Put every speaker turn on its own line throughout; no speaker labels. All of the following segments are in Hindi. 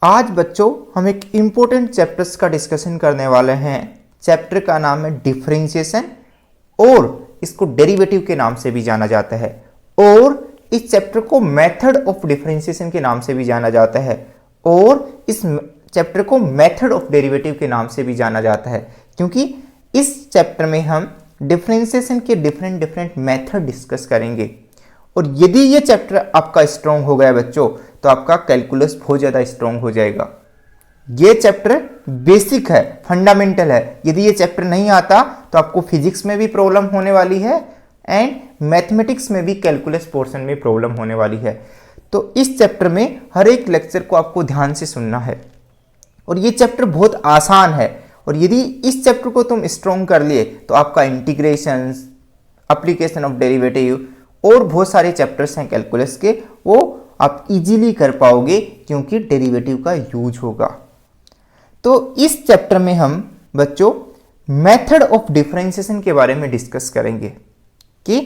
आज बच्चों हम एक इम्पोर्टेंट चैप्टर्स का डिस्कशन करने वाले हैं। चैप्टर का नाम है डिफरेंशिएशन और इसको डेरिवेटिव के नाम से भी जाना जाता है और इस चैप्टर को मेथड ऑफ डिफरेंशिएशन के नाम से भी जाना जाता है और इस चैप्टर को मेथड ऑफ डेरिवेटिव के नाम से भी जाना जाता है, क्योंकि इस चैप्टर में हम डिफरेंशिएशन के डिफरेंट मेथड डिस्कस करेंगे। और यदि ये चैप्टर आपका स्ट्रॉन्ग हो गया बच्चों तो आपका कैलकुलस बहुत ज़्यादा स्ट्रॉन्ग हो जाएगा। ये चैप्टर बेसिक है, फंडामेंटल है। यदि ये चैप्टर नहीं आता तो आपको फिजिक्स में भी प्रॉब्लम होने वाली है एंड मैथमेटिक्स में भी कैलकुलस पोर्शन में प्रॉब्लम होने वाली है। तो इस चैप्टर में हर एक लेक्चर को आपको ध्यान से सुनना है और ये चैप्टर बहुत आसान है। और यदि इस चैप्टर को तुम स्ट्रॉन्ग कर लिए तो आपका इंटीग्रेशन, एप्लीकेशन ऑफ डेरिवेटिव और बहुत सारे चैप्टर्स हैं कैलकुलस के, वो आप इजीली कर पाओगे क्योंकि डेरिवेटिव का यूज होगा। तो इस चैप्टर में हम बच्चों मेथड ऑफ डिफरेंशिएशन के बारे में डिस्कस करेंगे कि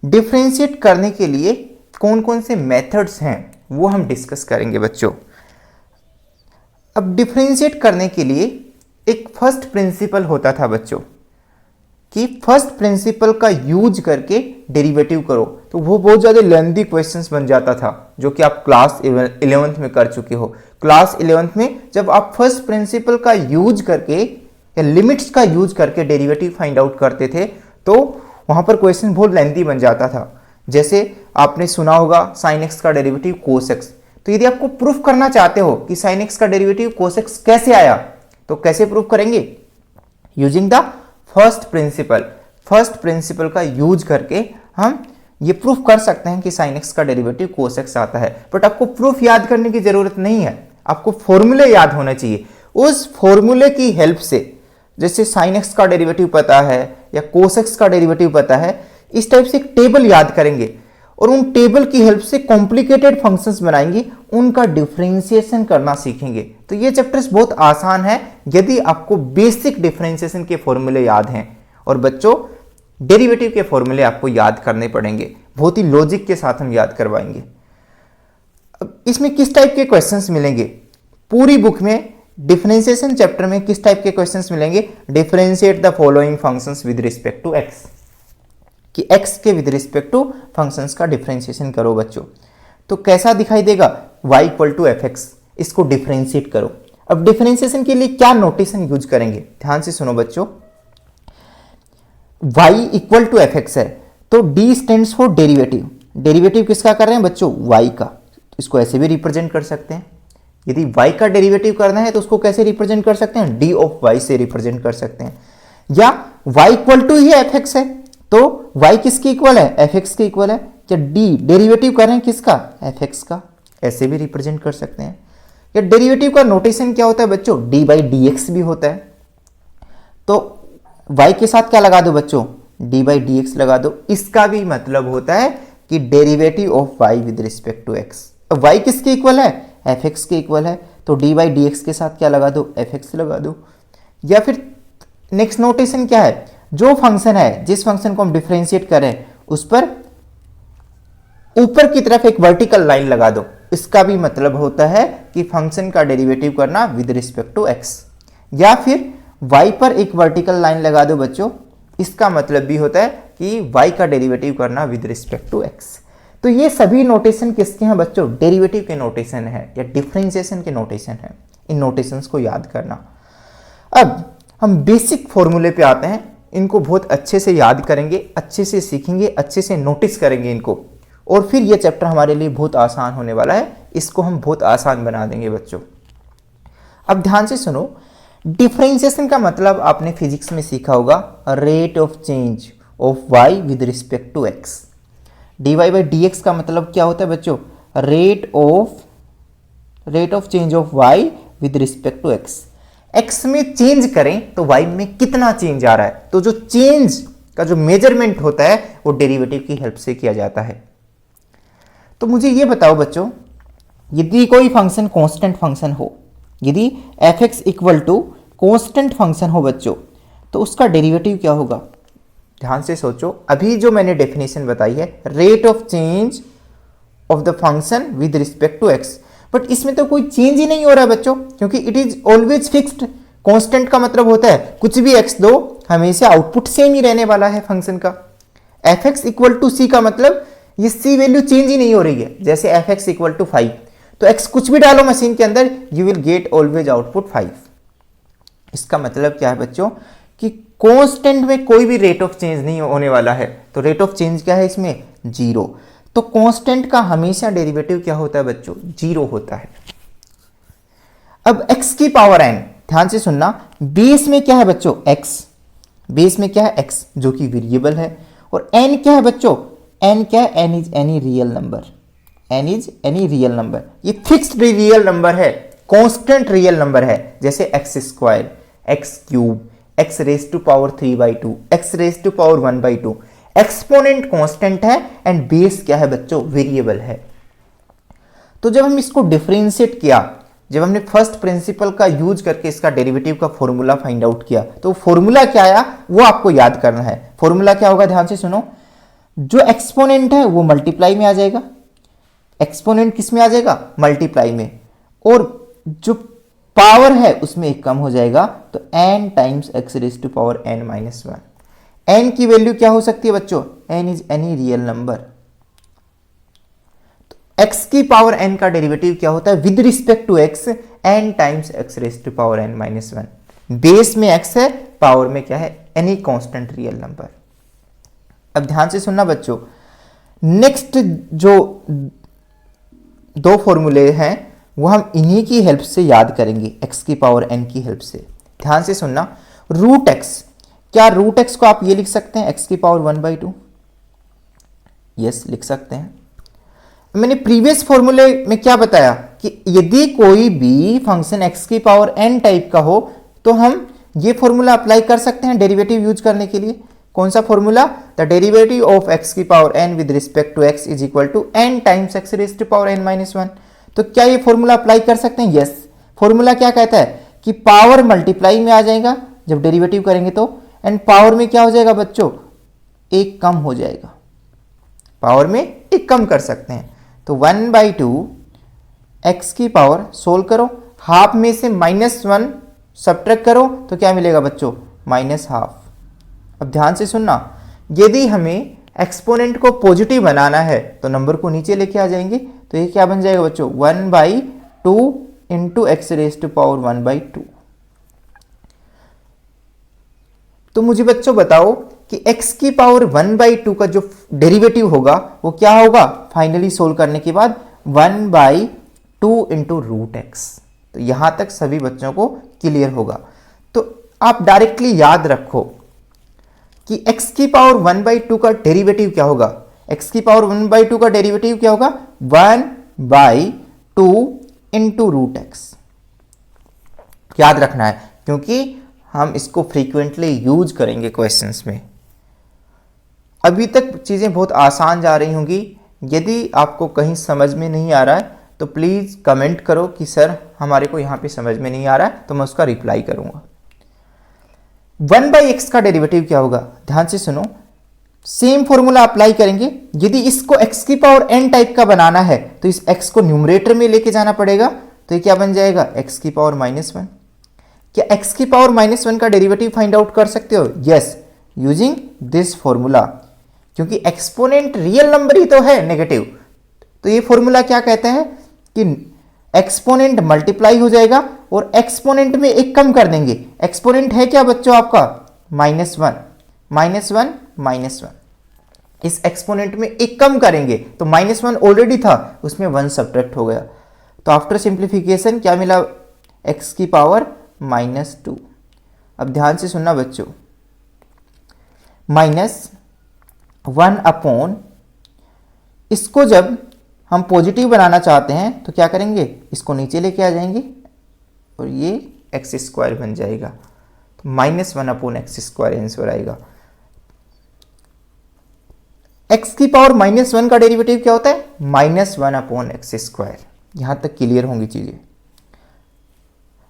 डिफरेंशिएट करने के लिए कौन कौन से मेथड्स हैं वो हम डिस्कस करेंगे बच्चों। अब डिफरेंशिएट करने के लिए एक फर्स्ट प्रिंसिपल होता था बच्चों कि फर्स्ट प्रिंसिपल का यूज करके डेरिवेटिव करो, तो वो बहुत ज़्यादा लेंथी क्वेश्चंस बन जाता था जो कि आप क्लास 11th में कर चुके हो। क्लास 11th में जब आप फर्स्ट प्रिंसिपल का यूज करके या लिमिट्स का यूज करके डेरिवेटिव फाइंड आउट करते थे तो वहाँ पर क्वेश्चन बहुत लेंथी बन जाता था। जैसे आपने सुना होगा साइन एक्स का डेरिवेटिव कोस एक्स, तो यदि आपको प्रूफ करना चाहते हो कि साइन एक्स का डेरिवेटिव कोस एक्स कैसे आया तो कैसे प्रूफ करेंगे? यूजिंग द फर्स्ट प्रिंसिपल का यूज करके हम ये प्रूफ कर सकते हैं कि साइन एक्स का डेरिवेटिव कोस एक्स आता है। बट आपको प्रूफ याद करने की जरूरत नहीं है, आपको फॉर्मूले याद होने चाहिए। उस फॉर्मूले की हेल्प से, जैसे साइन एक्स का डेरिवेटिव पता है या कोस एक्स का डेरिवेटिव पता है, इस टाइप से एक टेबल याद करेंगे और उन टेबल की हेल्प से कॉम्प्लिकेटेड फंक्शंस बनाएंगे, उनका डिफरेंशिएशन करना सीखेंगे। तो ये चैप्टर्स बहुत आसान है यदि आपको बेसिक डिफरेंशिएशन के फॉर्मूले याद हैं। और बच्चों डेरिवेटिव के फॉर्मूले आपको याद करने पड़ेंगे, बहुत ही लॉजिक के साथ हम याद करवाएंगे। अब इसमें किस टाइप के क्वेश्चंस मिलेंगे? पूरी बुक में डिफरेंशिएशन चैप्टर में किस टाइप के क्वेश्चंस मिलेंगे? Differentiate the following functions with respect to x, कि x के विद रिस्पेक्ट टू फंक्शंस का डिफरेंशिएशन करो बच्चों। तो कैसा दिखाई देगा? y equal to f x, इसको डिफरेंशिएट करो। अब डिफरेंशिएशन के लिए क्या नोटेशन यूज करेंगे? ध्यान से सुनो बच्चों। y equal to f x है तो d stands for derivative. Derivative किसका कर रहे हैं बच्चों? y का। तो इसको ऐसे भी रिप्रेजेंट कर सकते हैं। यदि y का डेरिवेटिव करना है तो उसको कैसे रिप्रेजेंट कर सकते हैं? d ऑफ y से रिप्रेजेंट कर सकते हैं। या y इक्वल टू ही एफ एक्स है तो y किसके इक्वल है? fx के इक्वल है। क्या d डेरिवेटिव कर रहे हैं किसका? fx का, ऐसे भी रिप्रेजेंट कर सकते हैं। या डेरिवेटिव का नोटेशन क्या होता है बच्चों? d बाई डी एक्स भी होता है। तो y के साथ क्या लगा दो बच्चों? d बाई डी एक्स लगा दो। इसका भी मतलब होता है कि derivative of y with respect to x। अब y किसके इक्वल है? fx के इक्वल है तो d बाई डी एक्स के साथ क्या लगा दो? fx लगा दो। या फिर नेक्स्ट नोटेशन क्या है? जो फंक्शन है, जिस फंक्शन को हम डिफरेंशिएट करें उस पर ऊपर की तरफ एक वर्टिकल लाइन लगा दो। इसका भी मतलब होता है कि फंक्शन का डेरिवेटिव करना विद रिस्पेक्ट टू x। या फिर y पर एक वर्टिकल लाइन लगा दो बच्चों, इसका मतलब भी होता है कि y का डेरिवेटिव करना विद रिस्पेक्ट टू x। तो ये सभी नोटेशन किसके हैं बच्चों? डेरिवेटिव के नोटेशन है या डिफरेंशिएशन के नोटेशन है। इन नोटेशंस को याद करना। अब हम बेसिक फॉर्मूले पे आते हैं। इनको बहुत अच्छे से याद करेंगे, अच्छे से सीखेंगे, अच्छे से नोटिस करेंगे इनको, और फिर ये चैप्टर हमारे लिए बहुत आसान होने वाला है। इसको हम बहुत आसान बना देंगे बच्चों। अब ध्यान से सुनो, डिफरेंशिएशन का मतलब आपने फिजिक्स में सीखा होगा, rate of change of y with respect to x। dy by D x का मतलब क्या होता है बच्चों? Rate of change of y with respect to x। x में चेंज करें तो y में कितना चेंज आ रहा है, तो जो चेंज का जो मेजरमेंट होता है वो डेरिवेटिव की हेल्प से किया जाता है। तो मुझे ये बताओ बच्चों, यदि कोई फंक्शन कांस्टेंट फंक्शन हो, यदि f(x) equal to constant function हो बच्चों, तो उसका डेरिवेटिव क्या होगा? ध्यान से सोचो। अभी जो मैंने डेफिनेशन बताई है, rate of change of the function with respect to x, but इसमें तो कोई चेंज ही नहीं हो रहा है बच्चों, क्योंकि it is always fixed. Constant का मतलब होता है कुछ भी x दो, हमेशा आउटपुट सेम ही रहने वाला है फंक्शन का। fx इक्वल टू c का मतलब ये c वैल्यू चेंज ही नहीं हो रही है। जैसे fx इक्वल टू 5, तो x कुछ भी डालो मशीन के अंदर, you will get always output 5। इसका मतलब क्या है बच्चों कि कांस्टेंट में कोई भी रेट ऑफ चेंज नहीं होने वाला है। तो रेट ऑफ चेंज क्या है इसमें? 0। तो कांस्टेंट का हमेशा डेरिवेटिव क्या होता है बच्चों? 0 होता है। अब x की पावर n, ध्यान से सुनना, बेस में क्या है बच्चों? x। बेस में क्या है? x, जो कि वेरिएबल है। और n क्या है बच्चों? n क्या है? n is any real number. n is any real number, ये फिक्स्ड रियल नंबर है, कांस्टेंट रियल नंबर है। जैसे x square, x cube, x raise to power 3/2, x raise to power 1/2। Exponent constant है एंड बेस क्या है बच्चों? वेरिएबल है। तो जब हम इसको डिफरेंशिएट किया, जब हमने फर्स्ट प्रिंसिपल का यूज करके इसका डेरिवेटिव का फॉर्मूला फाइंड आउट किया, तो फॉर्मूला क्या आया वो आपको याद करना है। फॉर्मूला क्या होगा? ध्यान से सुनो, जो एक्सपोनेंट है वो मल्टीप्लाई में आ जाएगा। एक्सपोनेंट किस में आ जाएगा? मल्टीप्लाई में। और जो पावर है उसमें एक कम हो जाएगा, तो n times x raise to power n minus 1। n की वैल्यू क्या हो सकती है बच्चों? n is any real number. x की पावर n का डेरिवेटिव क्या होता है with respect to x? n times x raise to power n minus 1। Base में x है, पावर में क्या है? Any constant real number. अब ध्यान से सुनना बच्चों, नेक्स्ट जो दो फॉर्मूले हैं वो हम इन्हीं की हेल्प से याद करेंगे, x की पावर n की हेल्प से। ध्यान से सुनना, रूट x, क्या रूट x को आप ये लिख सकते हैं x की पावर 1/2? यस, लिख सकते हैं। मैंने प्रीवियस फॉर्मूले में क्या बताया कि यदि कोई भी फंक्शन x की पावर n टाइप का हो तो हम ये फॉर्मूला अप्लाई कर सकते हैं डेरिवेटिव यूज करने के लिए। कौन सा formula? The derivative of x की power n with respect to x is equal to n times x raise to power n minus 1। तो क्या ये फॉर्मूला अप्लाई कर सकते हैं? यस। फॉर्मूला क्या कहता है कि पावर मल्टीप्लाई में आ जाएगा जब डेरिवेटिव करेंगे तो, एंड पावर में क्या हो जाएगा बच्चों? एक कम हो जाएगा। पावर में एक कम कर सकते हैं, तो 1/2 x की पावर सोल्व करो, हाफ में से -1 सब्ट्रैक्ट करो तो क्या मिलेगा बच्चों? -12। अब ध्यान से सुनना, यदि हमें एक्सपोनेंट को पॉजिटिव बनाना है तो नंबर को नीचे लेके आ जाएंगे, तो ये क्या बन जाएगा बच्चों? 1/2 into x raise to power 1/2। तो मुझे बच्चों बताओ कि x की पावर 1/2 का जो डेरिवेटिव होगा वो क्या होगा? फाइनली सोल्व करने के बाद 1/2 इंटू रूट एक्स। तो यहां तक सभी बच्चों को क्लियर होगा। तो आप डायरेक्टली याद रखो कि x की पावर 1/2 का डेरिवेटिव क्या होगा? x की पावर 1/2 का डेरिवेटिव क्या होगा? 1/2 इंटू रूट एक्स। याद रखना है क्योंकि हम इसको फ्रीक्वेंटली यूज करेंगे क्वेश्चंस में। अभी तक चीज़ें बहुत आसान जा रही होंगी। यदि आपको कहीं समझ में नहीं आ रहा है तो प्लीज़ कमेंट करो कि सर हमारे को यहाँ पे समझ में नहीं आ रहा है, तो मैं उसका रिप्लाई करूँगा। 1/x का डेरिवेटिव क्या होगा? ध्यान से सुनो, सेम फॉर्मूला अप्लाई करेंगे। यदि इसको x की पावर n टाइप का बनाना है तो इस x को न्यूमरेटर में लेके जाना पड़ेगा, तो ये क्या बन जाएगा? x की पावर -1। क्या x की पावर -1 का डेरिवेटिव फाइंड आउट कर सकते हो? यस, यूजिंग दिस फॉर्मूला, क्योंकि एक्सपोनेंट रियल नंबर ही तो है नेगेटिव। तो ये फॉर्मूला क्या कहता है कि एक्सपोनेंट मल्टीप्लाई हो जाएगा और एक्सपोनेंट में एक कम कर देंगे। एक्सपोनेंट है क्या बच्चों आपका? -1 -1। इस एक्सपोनेंट में एक कम करेंगे तो -1 ऑलरेडी था, उसमें 1 सब्ट्रैक्ट हो गया। तो आफ्टर सिंप्लीफिकेशन क्या मिला? x की पावर -2। अब ध्यान से सुनना बच्चों, -1 अपॉन, इसको जब हम पॉजिटिव बनाना चाहते हैं तो क्या करेंगे? इसको नीचे लेके आ जाएंगे और ये x² बन जाएगा। तो -1 अपॉन x² आंसर आएगा। x की पावर -1 का डेरिवेटिव क्या होता है? -1 अपॉन x²। यहां तक क्लियर होंगी चीजें।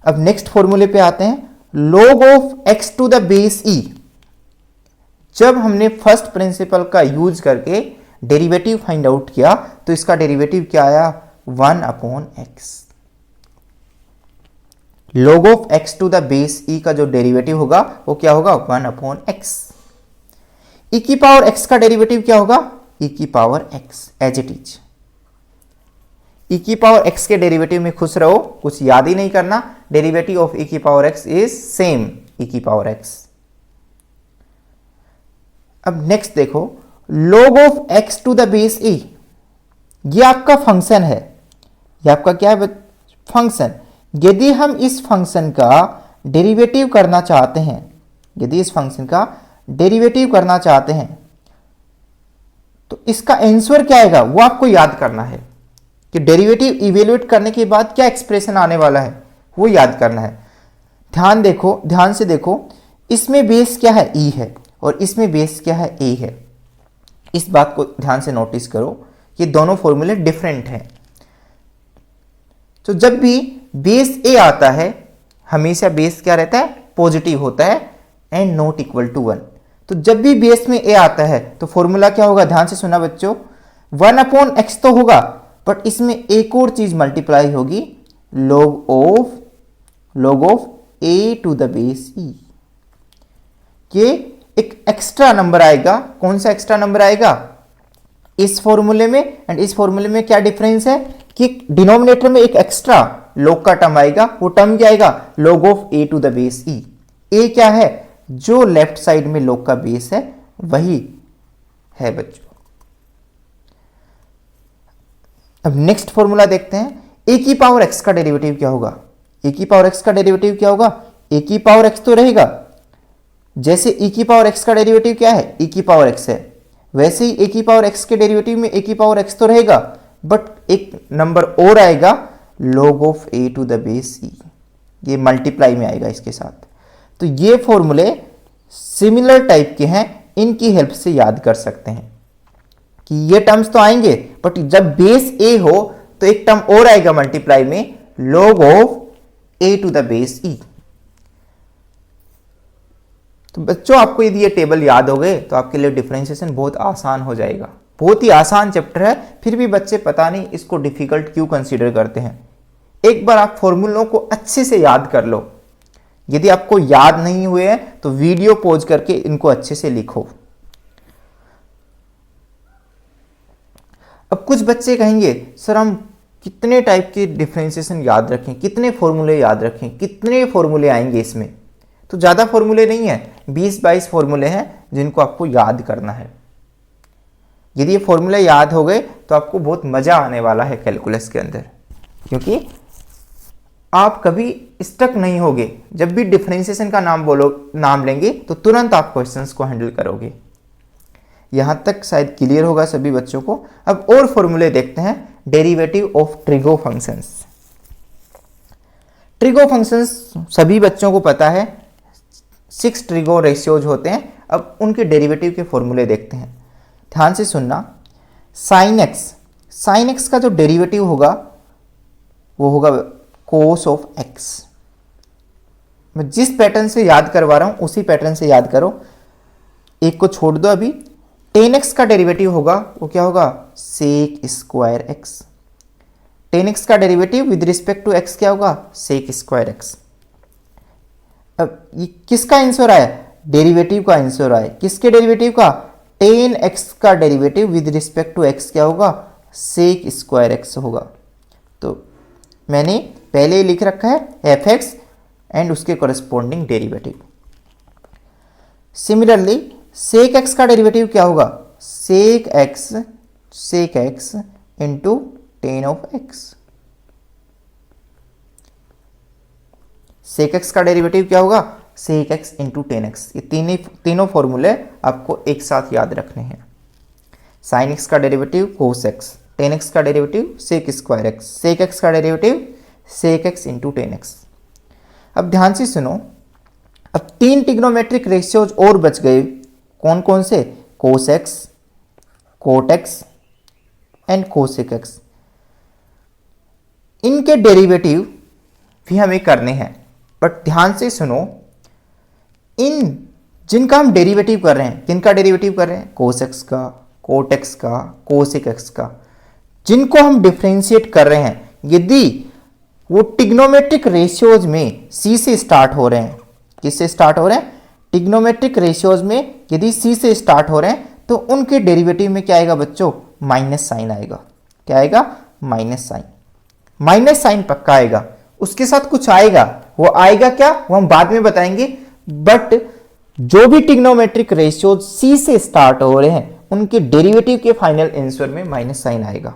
अब नेक्स्ट फॉर्मूले पे आते हैं, log of x to the base e। जब हमने फर्स्ट प्रिंसिपल का यूज करके डेरिवेटिव फाइंड आउट किया तो इसका डेरिवेटिव क्या आया? 1/x। log of x to the base e का जो डेरिवेटिव होगा वो क्या होगा 1/x। e की पावर x का डेरिवेटिव क्या होगा e की power x as it is. e की पावर x के डेरिवेटिव में खुश रहो, कुछ याद ही नहीं करना। डेरिवेटिव ऑफ e की power x is same e की पावर x। अब नेक्स्ट देखो, log of x to the base e, ये आपका फंक्शन है, ये आपका क्या है फंक्शन। यदि हम इस फंक्शन का डेरिवेटिव करना चाहते हैं, यदि इस फंक्शन का डेरिवेटिव करना चाहते हैं तो इसका आंसर क्या आएगा वो आपको याद करना है कि डेरिवेटिव इवेल्युएट करने के बाद क्या एक्सप्रेशन आने वाला है वो याद करना है। ध्यान से देखो, इसमें बेस क्या है e है और इसमें बेस क्या है a है। इस बात को ध्यान से नोटिस करो कि दोनों फॉर्मूले डिफरेंट हैं। तो जब भी बेस a आता है हमेशा बेस क्या रहता है पॉजिटिव होता है एंड नॉट इक्वल टू 1। तो जब भी बेस में a आता है तो फॉर्मूला क्या होगा, ध्यान से सुना बच्चों, 1/x तो होगा बट इसमें एक और चीज मल्टीप्लाई होगी, log of a to the base e। ये एक एक्स्ट्रा नंबर आएगा। कौन सा एक्स्ट्रा नंबर आएगा, इस फॉर्मूले में एंड इस फॉर्मूले में क्या डिफरेंस है कि डिनोमिनेटर में एक एक्स्ट्रा log का टर्म आएगा। वो टर्म क्या आएगा, log of a to the base e। a क्या है, जो लेफ्ट साइड में log का बेस है वही है बच्चों। अब नेक्स्ट फॉर्मूला देखते हैं, a की पावर x का डेरिवेटिव क्या होगा। a की पावर x का डेरिवेटिव क्या होगा, a की पावर x तो रहेगा, जैसे e की पावर x का डेरिवेटिव क्या है e की पावर x है, वैसे ही a की पावर x के डेरिवेटिव में a की पावर x तो रहेगा बट एक नंबर और आएगा, log of a to the base e। ये मल्टीप्लाई में आएगा इसके साथ। तो ये फॉर्मूले सिमिलर टाइप के हैं, इनकी हेल्प से याद कर सकते हैं कि ये टर्म्स तो आएंगे बट जब बेस a हो तो एक टर्म और आएगा मल्टीप्लाई में, log of a to the base e। तो बच्चों आपको यदि ये टेबल याद हो गए तो आपके लिए डिफरेंशिएशन बहुत आसान हो जाएगा। बहुत ही आसान चैप्टर है, फिर भी बच्चे पता नहीं इसको डिफिकल्ट क्यों कंसीडर करते हैं। एक बार आप फॉर्मूलों को अच्छे से याद कर लो। यदि आपको याद नहीं हुए हैं तो वीडियो पॉज करके इनको अच्छे से लिखो। अब कुछ बच्चे कहेंगे सर हम कितने टाइप के डिफरेंशिएशन याद रखें, कितने फॉर्मूले याद रखें, कितने फॉर्मूले आएंगे इसमें। तो ज़्यादा फॉर्मूले नहीं है, 20-22 फॉर्मूले हैं जिनको आपको याद करना है। यदि ये फॉर्मूले याद हो गए तो आपको बहुत मज़ा आने वाला है कैलकुलस के अंदर, क्योंकि आप कभी स्टक नहीं होगे। जब भी डिफरेंशिएशन का नाम लेंगे तो तुरंत आप क्वेश्चंस को हैंडल करोगे। यहाँ तक शायद क्लियर होगा सभी बच्चों को। अब और फॉर्मूले देखते हैं, derivative of trigo functions. Trigo functions सभी बच्चों को पता है, 6 ट्रिगो रेशियोज होते हैं। अब उनके डेरिवेटिव के फॉर्मूले देखते हैं, ध्यान से सुनना। साइन एक्स का जो डेरिवेटिव होगा वो होगा कोस ऑफ एक्स। मैं जिस पैटर्न से याद करवा रहा हूं उसी पैटर्न से याद करो, एक को छोड़ दो। अभी टेन एक्स का डेरिवेटिव होगा वो क्या होगा, sec square x. Tan x का derivative with respect to x क्या होगा, सेक स्क्वायर एक्स। अब ये किसका आंसर आया, डेरिवेटिव का आंसर आया। किसके डेरिवेटिव का, टेन एक्स का derivative with respect to x क्या होगा, सेक स्क्वायर एक्स होगा। तो मैंने पहले ही लिख रखा है एफ एक्स एंड उसके corresponding derivative. Similarly sec x का डेरिवेटिव क्या होगा, sec x into tan of x. Sec x का डेरिवेटिव क्या होगा, sec x into tan x. ये तीनों फॉर्मूले आपको एक साथ याद रखने हैं। साइन एक्स का derivative cos x, tan x का derivative sec square x, sec x का derivative sec x into tan x. अब ध्यान से सुनो, अब 3 ट्रिग्नोमेट्रिक रेशियोज और बच गए। कौन कौन से, cos x, cot x and cosec x. इनके डेरिवेटिव भी हमें करने हैं, बट ध्यान से सुनो, इन जिनका हम डेरिवेटिव कर रहे हैं, किनका डेरिवेटिव कर रहे हैं, कोस एक्स का, कोट एक्स का, कोसेक एक्स का। जिनको हम डिफरेंशिएट कर रहे हैं, यदि वो टिग्नोमेट्रिक रेशियोज में सी से स्टार्ट हो रहे हैं, किससे स्टार्ट हो रहे हैं, टिग्नोमेट्रिक रेशियोज में यदि सी से स्टार्ट हो रहे हैं, तो उनके डेरिवेटिव में क्या आएगा बच्चों, माइनस साइन आएगा। क्या आएगा, माइनस साइन। माइनस साइन पक्का आएगा, उसके साथ कुछ आएगा, वो आएगा क्या वो हम बाद में बताएंगे, बट जो भी टिग्नोमेट्रिक रेशियोज सी से स्टार्ट हो रहे हैं उनके डेरिवेटिव के फाइनल आंसर में माइनस साइन आएगा।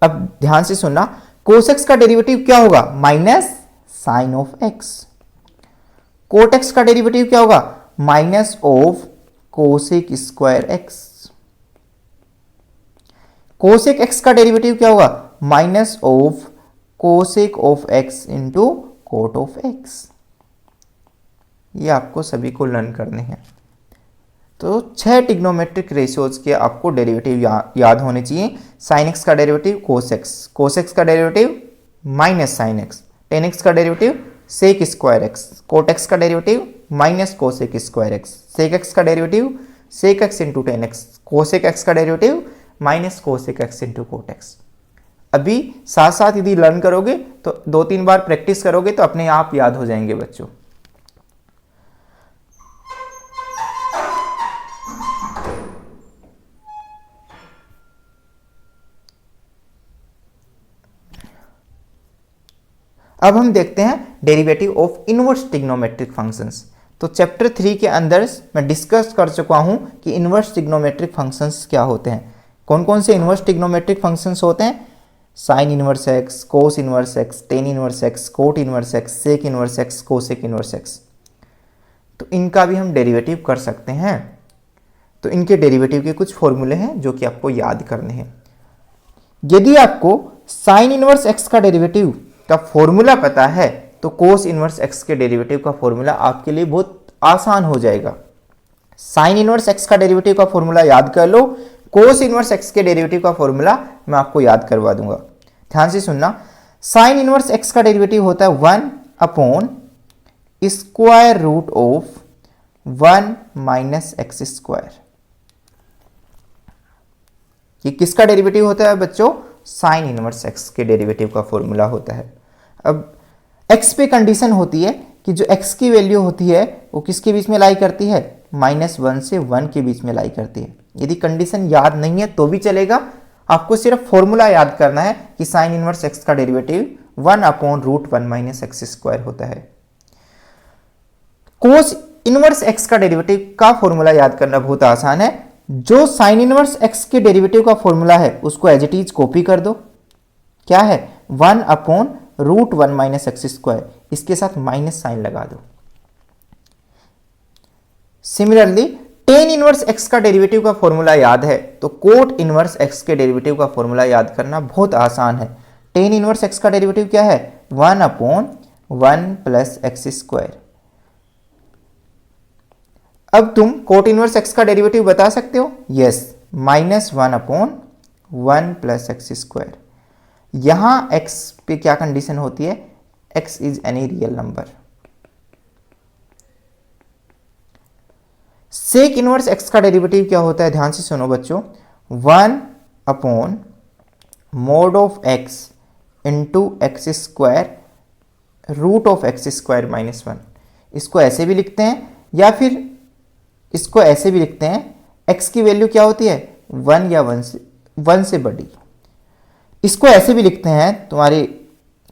अब ध्यान से सुनना, कोस एक्स का डेरिवेटिव क्या होगा, minus sine of x. Cot x का डेरिवेटिव क्या होगा, minus of cosec square x. Cosec x का डेरिवेटिव क्या होगा, minus of cosec of x into cot of x. ये आपको सभी को लर्न करने हैं। तो 6 टिग्नोमेट्रिक रेशियोज के आपको डेरिवेटिव याद होने चाहिए। साइन एक्स का derivative cos x, cos x का derivative minus sine x, tan x का derivative sec square x, cot x का derivative minus cosec square x, sec x का derivative sec x into tan x, cosec x का derivative minus cosec x into cot x. अभी साथ साथ यदि लर्न करोगे तो 2-3 बार प्रैक्टिस करोगे तो अपने आप याद हो जाएंगे बच्चों। अब हम देखते हैं derivative of inverse trigonometric functions. तो चैप्टर 3 के अंदर मैं डिस्कस कर चुका हूं कि इनवर्स ट्रिग्नोमेट्रिक फंक्शंस क्या होते हैं। कौन कौन से इनवर्स ट्रिग्नोमेट्रिक फंक्शंस होते हैं, sine inverse x, cos inverse x, tan inverse x, cot inverse x, sec inverse x, cosec inverse x. तो इनका भी हम डेरिवेटिव कर सकते हैं। तो इनके डेरिवेटिव के कुछ फॉर्मूले हैं जो कि आपको याद करने हैं। यदि आपको साइन इनवर्स एक्स का डेरिवेटिव का फॉर्मूला पता है तो कोस इनवर्स एक्स के डेरिवेटिव का फॉर्मूला आपके लिए बहुत आसान हो जाएगा। साइन इनवर्स एक्स का डेरिवेटिव का फॉर्मूला याद कर लो, कोस इनवर्स एक्स के डेरिवेटिव का फॉर्मूला मैं आपको याद करवा दूंगा। ध्यान से सुनना, साइन इनवर्स एक्स का डेरिवेटिव होता है 1 upon square root of 1 minus x square. ये किसका डेरिवेटिव होता है बच्चों, साइन इनवर्स एक्स के डेरिवेटिव का फॉर्मूला होता है। अब x पे कंडीशन होती है कि जो x की वैल्यू होती है वो किसके बीच में लाई करती है, -1 से 1 के बीच में लाई करती है। यदि कंडीशन याद नहीं है तो भी चलेगा, आपको सिर्फ फॉर्मूला याद करना है कि साइन इनवर्स x का derivative 1 upon root 1 minus x square होता है। कोस इनवर्स x का डेरिवेटिव का फॉर्मूला याद करना बहुत आसान है। जो साइन इनवर्स x के डेरिवेटिव का फॉर्मूला है उसको एज इट इज कॉपी कर दो। क्या है, 1 upon root 1 minus x square, इसके साथ माइनस साइन लगा दो। सिमिलरली टेन इनवर्स एक्स का डेरिवेटिव का फॉर्मूला याद है तो कोट इनवर्स एक्स के डेरिवेटिव का फॉर्मूला याद करना बहुत आसान है। टेन इनवर्स एक्स का डेरिवेटिव क्या है, 1 अपॉन 1 प्लस एक्स स्क्वायर। अब तुम कोट इनवर्स एक्स का डेरिवेटिव बता सकते हो, yes, -1 upon 1 plus x square. यहां x पे क्या कंडीशन होती है, x is any real number. Sec inverse x का डेरिवेटिव क्या होता है, ध्यान से सुनो बच्चों, 1 upon mod of x into x square root of x square minus 1। इसको ऐसे भी लिखते हैं या फिर इसको ऐसे भी लिखते हैं, x की वैल्यू क्या होती है, 1 या 1 से बड़ी। इसको ऐसे भी लिखते हैं, तुम्हारे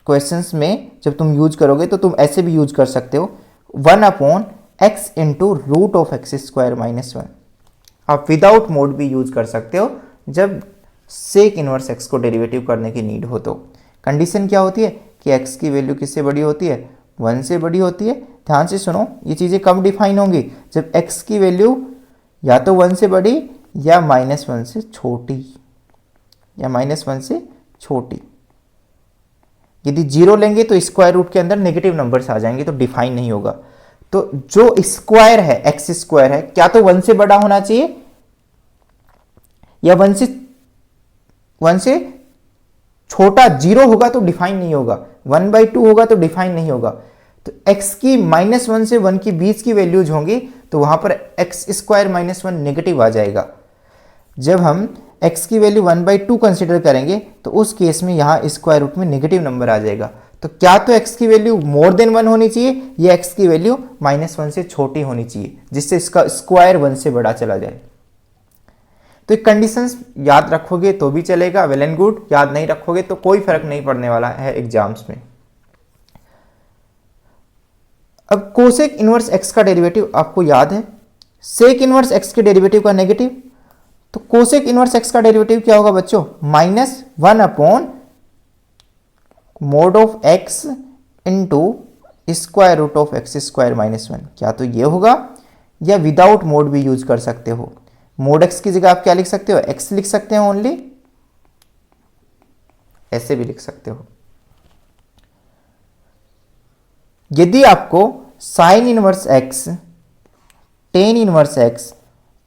क्वेश्चंस में जब तुम यूज करोगे तो तुम ऐसे भी यूज कर सकते हो, 1 upon x into root of x square minus 1। आप विदाउट मोड भी यूज कर सकते हो जब सेक इनवर्स एक्स को डेरिवेटिव करने की नीड हो। तो कंडीशन क्या होती है कि एक्स की वैल्यू किससे बड़ी होती है, 1 से बड़ी होती है। ध्यान से सुनो, ये चीज़ें कब डिफाइन होंगी, जब एक्स की वैल्यू या तो 1 से बड़ी या -1 से छोटी, या -1 से छोटी। यदि 0 लेंगे तो स्क्वायर रूट के अंदर नेगेटिव नंबर्स आ जाएंगे तो डिफाइन नहीं होगा। तो जो स्क्वायर है, एक्स स्क्वायर है, क्या तो 1 से बड़ा होना चाहिए या 1 से छोटा। 0 होगा तो डिफाइन नहीं होगा, 1/2 होगा तो डिफाइन नहीं होगा। तो x की -1 से 1 के बीच की वैल्यूज होंगी तो वहां पर एक्स स्क्वायर -1 नेगेटिव आ जाएगा। जब हम x की वैल्यू 1/2 कंसिडर करेंगे तो उस केस में यहाँ स्क्वायर रूट में नेगेटिव नंबर आ जाएगा। तो क्या तो x की वैल्यू मोर देन 1 होनी चाहिए या x की वैल्यू -1 से छोटी होनी चाहिए, जिससे इसका स्क्वायर 1 से बड़ा चला जाए। तो ये कंडीशंस याद रखोगे तो भी चलेगा, वेल एंड गुड। याद नहीं रखोगे तो कोई फर्क नहीं पड़ने वाला है एग्जाम्स में। अब कोसेक इनवर्स x का डेरिवेटिव आपको याद है, सेक इनवर्स x के डेरिवेटिव का नेगेटिव। तो कोसेक इनवर्स x का डेरिवेटिव क्या होगा बच्चों? -1 upon mod of x into square root of x square -1। क्या तो ये होगा, या विदाउट मोड भी यूज कर सकते हो। मोड x की जगह आप क्या लिख सकते हो? x लिख सकते हो ओनली, ऐसे भी लिख सकते हो। यदि आपको sine inverse x, tan inverse x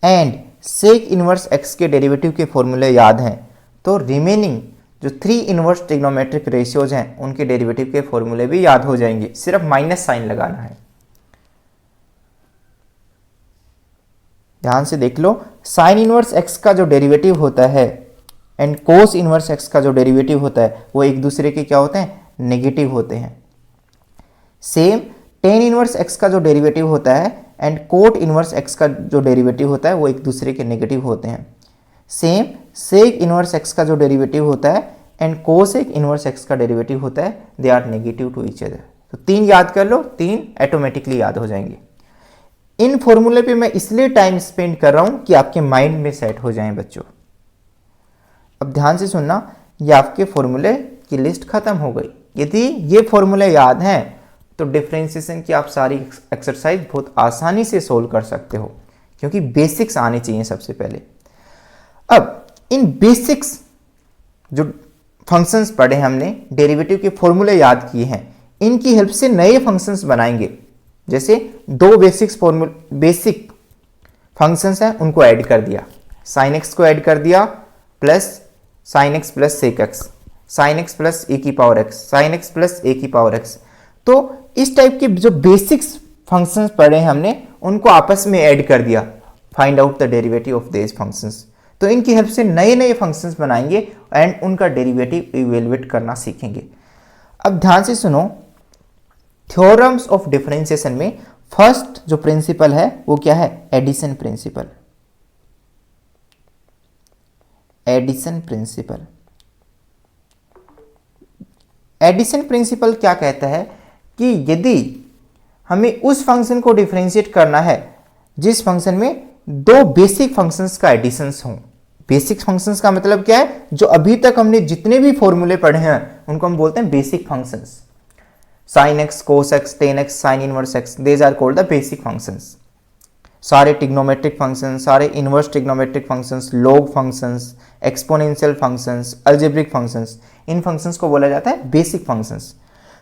and sec inverse x के डेरिवेटिव के फॉर्मूले याद हैं तो रिमेनिंग जो 3 इनवर्स ट्रिग्नोमेट्रिक रेशियोज हैं उनके डेरिवेटिव के फॉर्मूले भी याद हो जाएंगे, सिर्फ माइनस साइन लगाना है। ध्यान से देख लो, साइन इनवर्स x का जो डेरिवेटिव होता है एंड कोस इनवर्स x का जो डेरिवेटिव होता है वो एक दूसरे के क्या होते हैं? नेगेटिव होते हैं। सेम टेन इनवर्स x का जो डेरिवेटिव होता है एंड कोट इनवर्स x का जो डेरिवेटिव होता है वो एक दूसरे के नेगेटिव होते हैं। सेम सेक इनवर्स x का जो डेरिवेटिव होता है एंड कोसेक इनवर्स x का डेरिवेटिव होता है, they are negative to each other. तो 3 याद कर लो, 3 ऑटोमेटिकली याद हो जाएंगे। इन फॉर्मूले पे मैं इसलिए टाइम स्पेंड कर रहा हूं कि आपके माइंड में सेट हो जाएं बच्चों। अब ध्यान से सुनना, ये आपके फॉर्मूले की लिस्ट खत्म हो गई। यदि ये फॉर्मूले याद हैं तो डिफरेंशिएशन की आप सारी एक्सरसाइज बहुत आसानी से सोल्व कर सकते हो, क्योंकि बेसिक्स आने चाहिए सबसे पहले। अब इन बेसिक्स जो फंक्शंस पढ़े हमने, डेरिवेटिव के फॉर्मूले याद किए हैं, इनकी हेल्प से नए फंक्शंस बनाएंगे। जैसे 2 बेसिक फंक्शंस हैं उनको ऐड कर दिया, साइन एक्स को ऐड कर दिया plus sine x plus sec x, sine x plus a की power x, sine x plus a की पावर एक्स। तो इस टाइप के जो बेसिक्स फंक्शंस पढ़े हैं हमने उनको आपस में ऐड कर दिया, find out the derivative of this functions. तो इनकी हेल्प से नए नए फंक्शंस बनाएंगे एंड उनका डेरिवेटिव इवेलुएट करना सीखेंगे। अब ध्यान से सुनो, थ्योरम्स ऑफ डिफरेंशिएशन में फर्स्ट जो प्रिंसिपल है वो क्या है? Addition principle. Addition principle, addition principle क्या कहता है कि यदि हमें उस फंक्शन को डिफरेंशिएट करना है जिस फंक्शन में 2 बेसिक फंक्शंस का एडिशंस हो। बेसिक फंक्शंस का मतलब क्या है? जो अभी तक हमने जितने भी फॉर्मूले पढ़े हैं उनको हम बोलते हैं basic functions. Sine x, cos x, tan x, sine inverse x, these are called the basic functions. सारे ट्रिग्नोमेट्रिक फंक्शंस, सारे inverse trigonometric functions, log functions, exponential functions, algebraic functions, इन फंक्शंस को बोला जाता है बेसिक फंक्शंस।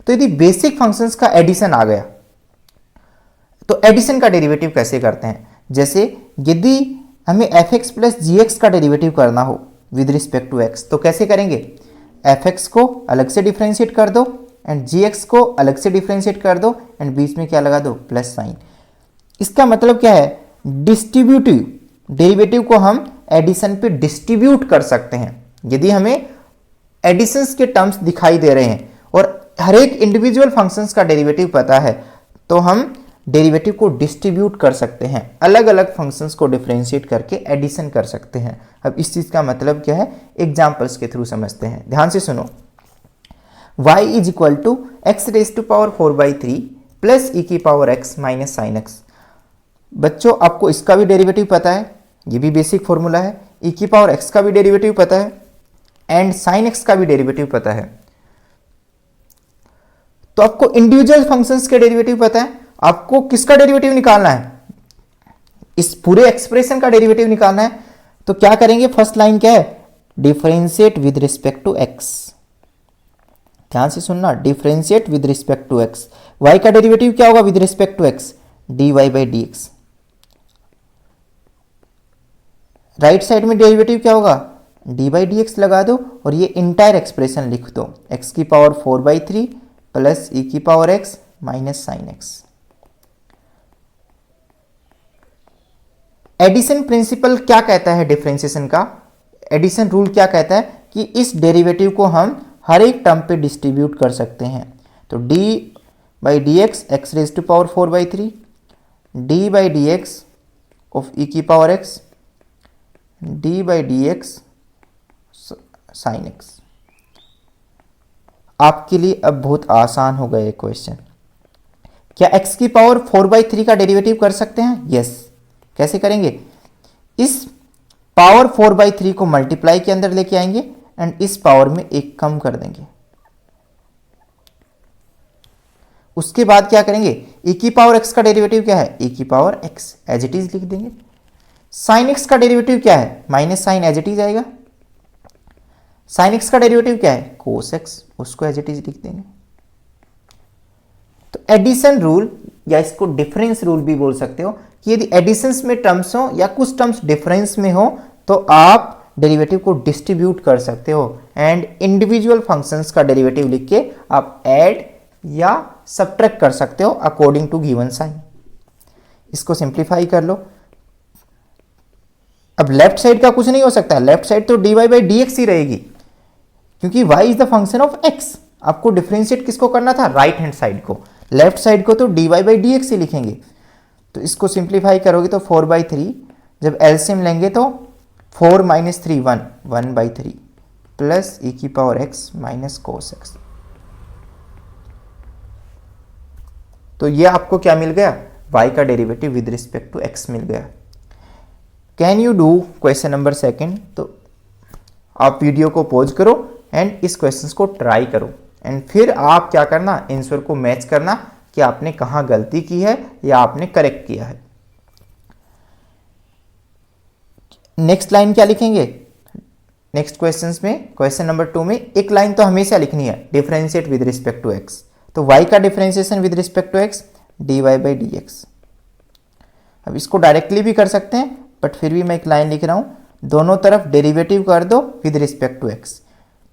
तो यदि बेसिक फंक्शंस का एडिशन आ गया तो एडिशन का डेरिवेटिव कैसे करते हैं? जैसे यदि हमें एफ एक्स प्लस जी एक्स का डेरिवेटिव करना हो विद रिस्पेक्ट टू एक्स तो कैसे करेंगे? एफ एक्स को अलग से डिफरेंशिएट कर दो एंड जी एक्स को अलग से डिफरेंशिएट कर दो एंड बीच में क्या लगा दो? Plus sign. इसका मतलब क्या है? डिस्ट्रीब्यूटिव डेरिवेटिव को हम एडिशन पे डिस्ट्रीब्यूट कर सकते हैं। यदि हमें एडिशंस के टर्म्स दिखाई दे रहे हैं और हर एक इंडिविजुअल फंक्शंस का डेरिवेटिव पता है तो हम डेरिवेटिव को डिस्ट्रीब्यूट कर सकते हैं, अलग अलग फंक्शंस को डिफरेंशिएट करके एडिशन कर सकते हैं। अब इस चीज का मतलब क्या है? एग्जांपल्स के थ्रू समझते हैं। ध्यान से सुनो, y is equal to x raise to power 4/3 plus e की power x minus sine x. बच्चों आपको इसका भी डेरिवेटिव पता है, ये भी बेसिक फॉर्मूला है। ई की पावर x का भी डेरिवेटिव पता है एंड साइन एक्स का भी डेरिवेटिव पता है। तो आपको इंडिविजुअल फंक्शंस के डेरिवेटिव पता है, आपको किसका डेरिवेटिव निकालना है? इस पूरे एक्सप्रेशन का डेरिवेटिव निकालना है। तो क्या करेंगे? फर्स्ट लाइन क्या है? Differentiate with respect to x. ध्यान से सुनना, differentiate with respect to x. y का डेरिवेटिव क्या होगा with respect to x? dy by D x. Right side में डेरिवेटिव क्या होगा? डी बाई डी एक्स लगा दो और ये इंटायर एक्सप्रेशन लिख दो, x की पावर 4/3 प्लस ई की power x minus sine x. Addition principle क्या कहता है डिफरेंशिएशन का? एडिशन रूल क्या कहता है कि इस डेरिवेटिव को हम हर एक टर्म पे डिस्ट्रीब्यूट कर सकते हैं। तो d by D x x raise to power 4/3, d by D x of e की power x, d by D x sine x. आपके लिए अब बहुत आसान हो गया ये क्वेश्चन। क्या x की पावर 4/3 का डेरिवेटिव कर सकते हैं? यस। कैसे करेंगे? इस पावर 4/3 को मल्टीप्लाई के अंदर लेके आएंगे एंड इस पावर में एक कम कर देंगे। उसके बाद क्या करेंगे? e की पावर x का डेरिवेटिव क्या है? e की power x as it is लिख देंगे। साइन x का डेरिवेटिव क्या है? Minus sign as it is आएगा। साइन x का डेरिवेटिव क्या है? कोस x, उसको एज इट इज लिख देंगे। तो एडिशन रूल या इसको डिफरेंस रूल भी बोल सकते हो कि यदि एडिशंस में टर्म्स हो या कुछ टर्म्स डिफरेंस में हो तो आप डेरिवेटिव को डिस्ट्रीब्यूट कर सकते हो एंड इंडिविजुअल फंक्शंस का डेरिवेटिव लिख के आप ऐड या सब्ट्रैक्ट कर सकते हो अकॉर्डिंग टू गिवन साइन। इसको सिंप्लीफाई कर लो। अब लेफ्ट साइड का कुछ नहीं हो सकता, लेफ्ट साइड तो dy बाई डी एक्स ही रहेगी क्योंकि y is the function of x। आपको डिफरेंशिएट किसको करना था? राइट हैंड साइड को। लेफ्ट साइड को तो dy बाई डी एक्स ही लिखेंगे। तो इसको सिंप्लीफाई करोगे तो 4/3, जब एलसीएम लेंगे तो 4 - 3 1 1/3 प्लस e की power x minus cos x। तो ये आपको क्या मिल गया? y का derivative with respect to x मिल गया। Can you do question number 2? तो आप वीडियो को पॉज करो एंड इस क्वेश्चन को ट्राई करो एंड फिर आप क्या करना? आंसर को मैच करना कि आपने कहाँ गलती की है या आपने करेक्ट किया है। नेक्स्ट लाइन क्या लिखेंगे? नेक्स्ट क्वेश्चंस में, क्वेश्चन नंबर 2 में एक लाइन तो हमेशा लिखनी है, differentiate with respect to x। तो y का differentiation with respect to x dy by D x. अब इसको डायरेक्टली भी कर सकते हैं बट फिर भी मैं एक लाइन लिख रहा हूं, दोनों तरफ डेरिवेटिव कर दो विद रिस्पेक्ट टू x।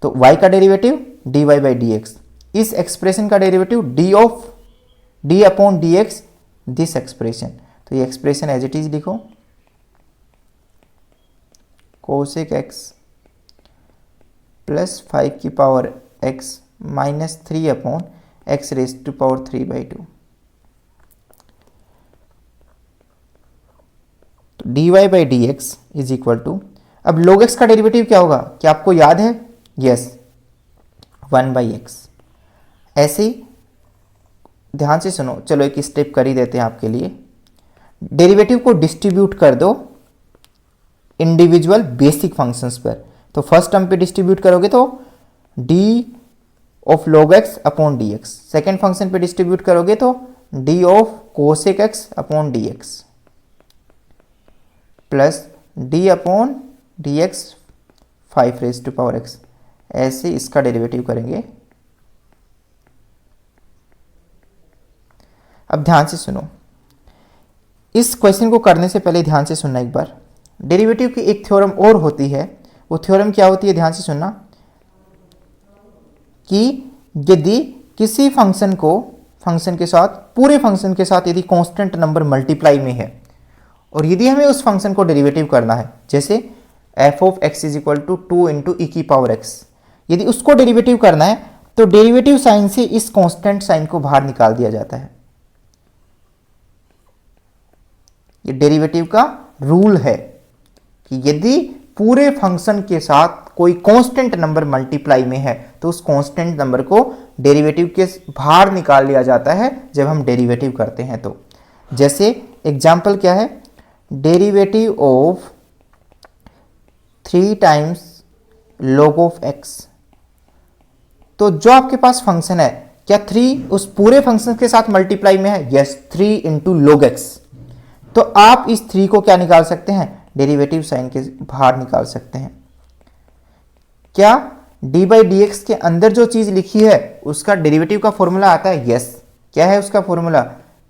तो y का derivative dy by D x, इस एक्सप्रेशन का derivative d upon dx, this expression. तो ये एक्सप्रेशन एज इट इज लिखो, कोसेक x प्लस 5 की power x minus 3 upon x raise to power 3/2। तो dy by D x is equal to, अब log x का डेरिवेटिव क्या होगा? क्या आपको याद है? Yes, 1/x। ऐसे ही ध्यान से सुनो, चलो एक स्टेप कर ही देते हैं आपके लिए। डेरिवेटिव को डिस्ट्रीब्यूट कर दो इंडिविजुअल बेसिक फंक्शंस पर। तो फर्स्ट टर्म पे डिस्ट्रीब्यूट करोगे तो d of log x upon d x, second function पे डिस्ट्रीब्यूट करोगे तो d of cosec x upon d x plus d upon d x 5 raise to power x। ऐसे इसका डेरिवेटिव करेंगे। अब ध्यान से सुनो, इस क्वेश्चन को करने से पहले ध्यान से सुनना एक बार। डेरिवेटिव की एक थ्योरम और होती है, वो थ्योरम क्या होती है? ध्यान से सुनना कि यदि किसी फंक्शन के साथ, पूरे फंक्शन के साथ यदि कांस्टेंट नंबर मल्टीप्लाई में है और यदि हमें उस फंक्शन को डेरिवेटिव करना है, जैसे f of x is equal to 2 into e की पावर x, यदि उसको डेरिवेटिव करना है तो डेरिवेटिव साइन से इस कांस्टेंट साइन को बाहर निकाल दिया जाता है। ये डेरिवेटिव का रूल है कि यदि पूरे फंक्शन के साथ कोई कांस्टेंट नंबर मल्टीप्लाई में है तो उस कांस्टेंट नंबर को डेरिवेटिव के बाहर निकाल लिया जाता है जब हम डेरिवेटिव करते हैं। तो जैसे एग्जांपल क्या है? Derivative of 3 times log of x। तो जो आपके पास फंक्शन है, क्या 3 उस पूरे फंक्शन के साथ मल्टीप्लाई में है? Yes, 3 into log x। तो आप इस 3 को क्या निकाल सकते हैं? डेरिवेटिव साइन के बाहर निकाल सकते हैं। क्या d बाई डी एक्स के अंदर जो चीज लिखी है उसका डेरिवेटिव का फॉर्मूला आता है? यस। क्या है उसका फॉर्मूला?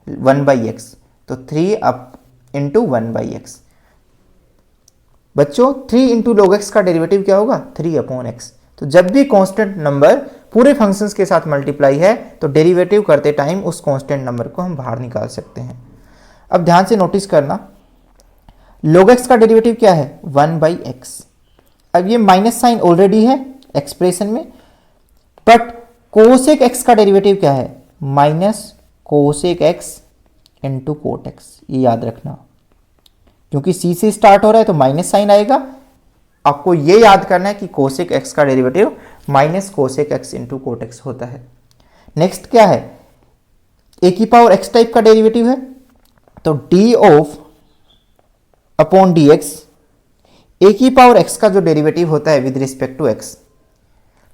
1/x। तो 3 अप इंटू 1/x। बच्चों 3 इंटू log x का डेरिवेटिव क्या होगा? 3 अपॉन x। तो जब भी कांस्टेंट नंबर पूरे फंक्शंस के साथ मल्टीप्लाई है तो डेरिवेटिव करते टाइम उस कांस्टेंट नंबर को हम बाहर निकाल सकते हैं। अब ध्यान से नोटिस करना, log x का डेरिवेटिव क्या है? 1/x। अब ये माइनस साइन ऑलरेडी है एक्सप्रेशन में, बट कोसेक एक्स का डेरिवेटिव क्या है? Minus cosec x into cot x, ये याद रखना, क्योंकि सी से स्टार्ट हो रहा है तो माइनस साइन आएगा। आपको ये याद करना है कि कोसेक एक्स का derivative minus cosec x into cot x होता है। नेक्स्ट क्या है? ए की पावर एक्स टाइप का डेरिवेटिव है, तो d of upon d x, a की पावर एक्स का जो डेरिवेटिव होता है विद रिस्पेक्ट टू एक्स,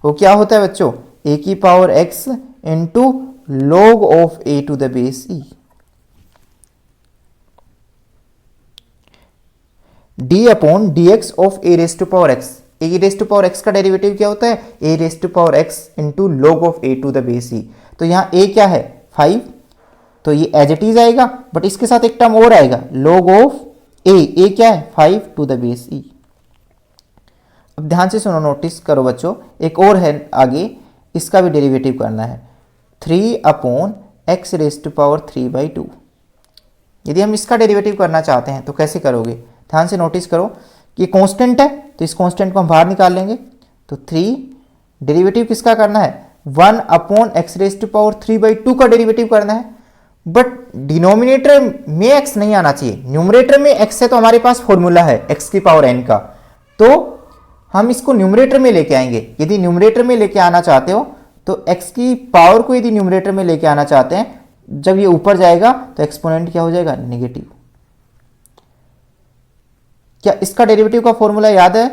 वो क्या होता है बच्चों? ए की power x into log of a to the base e. D upon d x of a raise to power x, a raise to power x का डेरिवेटिव क्या होता है? A raise to power x into log of a to the base e. तो यहां ए क्या है? 5, तो ये एज इट इज आएगा, बट इसके साथ एक टर्म और आएगा log ऑफ ए क्या है? 5 टू द बेस ई। अब ध्यान से सुनो, नोटिस करो बच्चों, एक और है आगे, इसका भी डेरिवेटिव करना है, 3 upon x raise to power 3/2। यदि हम इसका डेरिवेटिव करना चाहते हैं तो कैसे करोगे? ध्यान से नोटिस करो कि कांस्टेंट है, तो इस कांस्टेंट को हम बाहर निकाल लेंगे, तो 3 डेरिवेटिव किसका करना है? 1 upon x raise to power 3/2 का डेरिवेटिव करना है, बट डिनोमिनेटर में एक्स नहीं आना चाहिए, न्यूमरेटर में एक्स है, तो हमारे पास फॉर्मूला है एक्स की पावर एन का, तो हम इसको न्यूमरेटर में लेके आएंगे। यदि न्यूमरेटर में लेके आना चाहते हो तो एक्स की पावर को यदि न्यूमरेटर में लेके आना चाहते हैं, जब ये ऊपर जाएगा तो एक्सपोनेंट क्या हो जाएगा? नेगेटिव। क्या इसका डेरिवेटिव का फॉर्मूला याद है?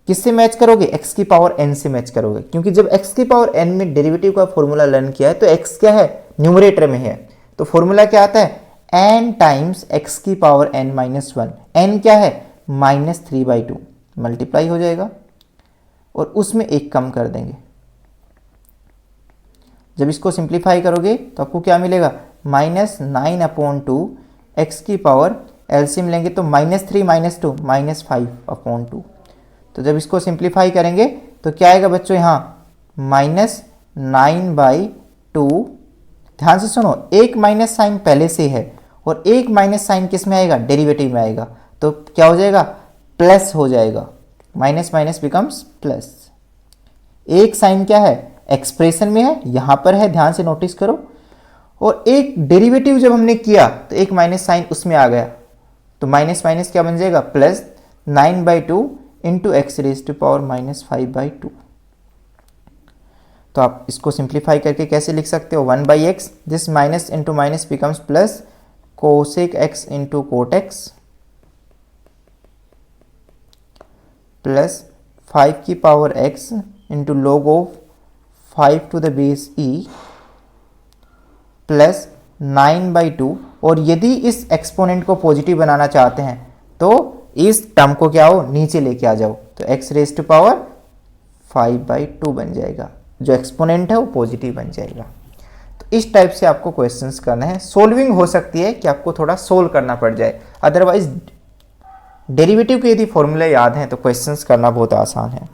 किससे मैच करोगे? एक्स की पावर एन से मैच करोगे, क्योंकि जब एक्स की पावर एन में डेरिवेटिव का फॉर्मूला लर्न किया है तो एक्स क्या है? न्यूमरेटर में है, तो फॉर्मूला क्या आता है? एन टाइम्स एक्स की पावर एन माइनस 1, एन क्या है? -3/2, मल्टीप्लाई हो जाएगा और उसमें एक कम कर देंगे। जब इसको सिंप्लीफाई करोगे तो आपको क्या मिलेगा? -9/2 एक्स की पावर, एलसीएम लेंगे तो -3 - 2 -5/2। तो जब इसको सिंप्लीफाई करेंगे तो क्या आएगा बच्चों? यहाँ -9/2। ध्यान से सुनो, एक माइनस साइन पहले से है और एक माइनस साइन किस में आएगा? डेरिवेटिव में आएगा, तो क्या हो जाएगा? प्लस हो जाएगा, माइनस माइनस बिकम्स प्लस। एक साइन क्या है? एक्सप्रेशन में है, यहां पर है, ध्यान से नोटिस करो, और एक डेरिवेटिव जब हमने किया तो एक माइनस साइन उसमें आ गया, तो माइनस माइनस क्या बन जाएगा? Plus 9/2 into x raise to power -5/2। तो आप इसको सिंप्लीफाई करके कैसे लिख सकते हो? 1/x, this minus into minus becomes plus cosec x into cot x plus 5 की power x into log of 5 to the base e plus 9/2। और यदि इस एक्सपोनेंट को पॉजिटिव बनाना चाहते हैं तो इस टर्म को क्या हो? नीचे लेके आ जाओ, तो x रेज टू पावर 5/2 बन जाएगा, जो एक्सपोनेंट है वो पॉजिटिव बन जाएगा। तो इस टाइप से आपको क्वेश्चंस करना है। सोल्विंग हो सकती है कि आपको थोड़ा सोल्व करना पड़ जाए, अदरवाइज डेरिवेटिव के यदि फॉर्मूले याद हैं तो क्वेश्चंस करना बहुत आसान है।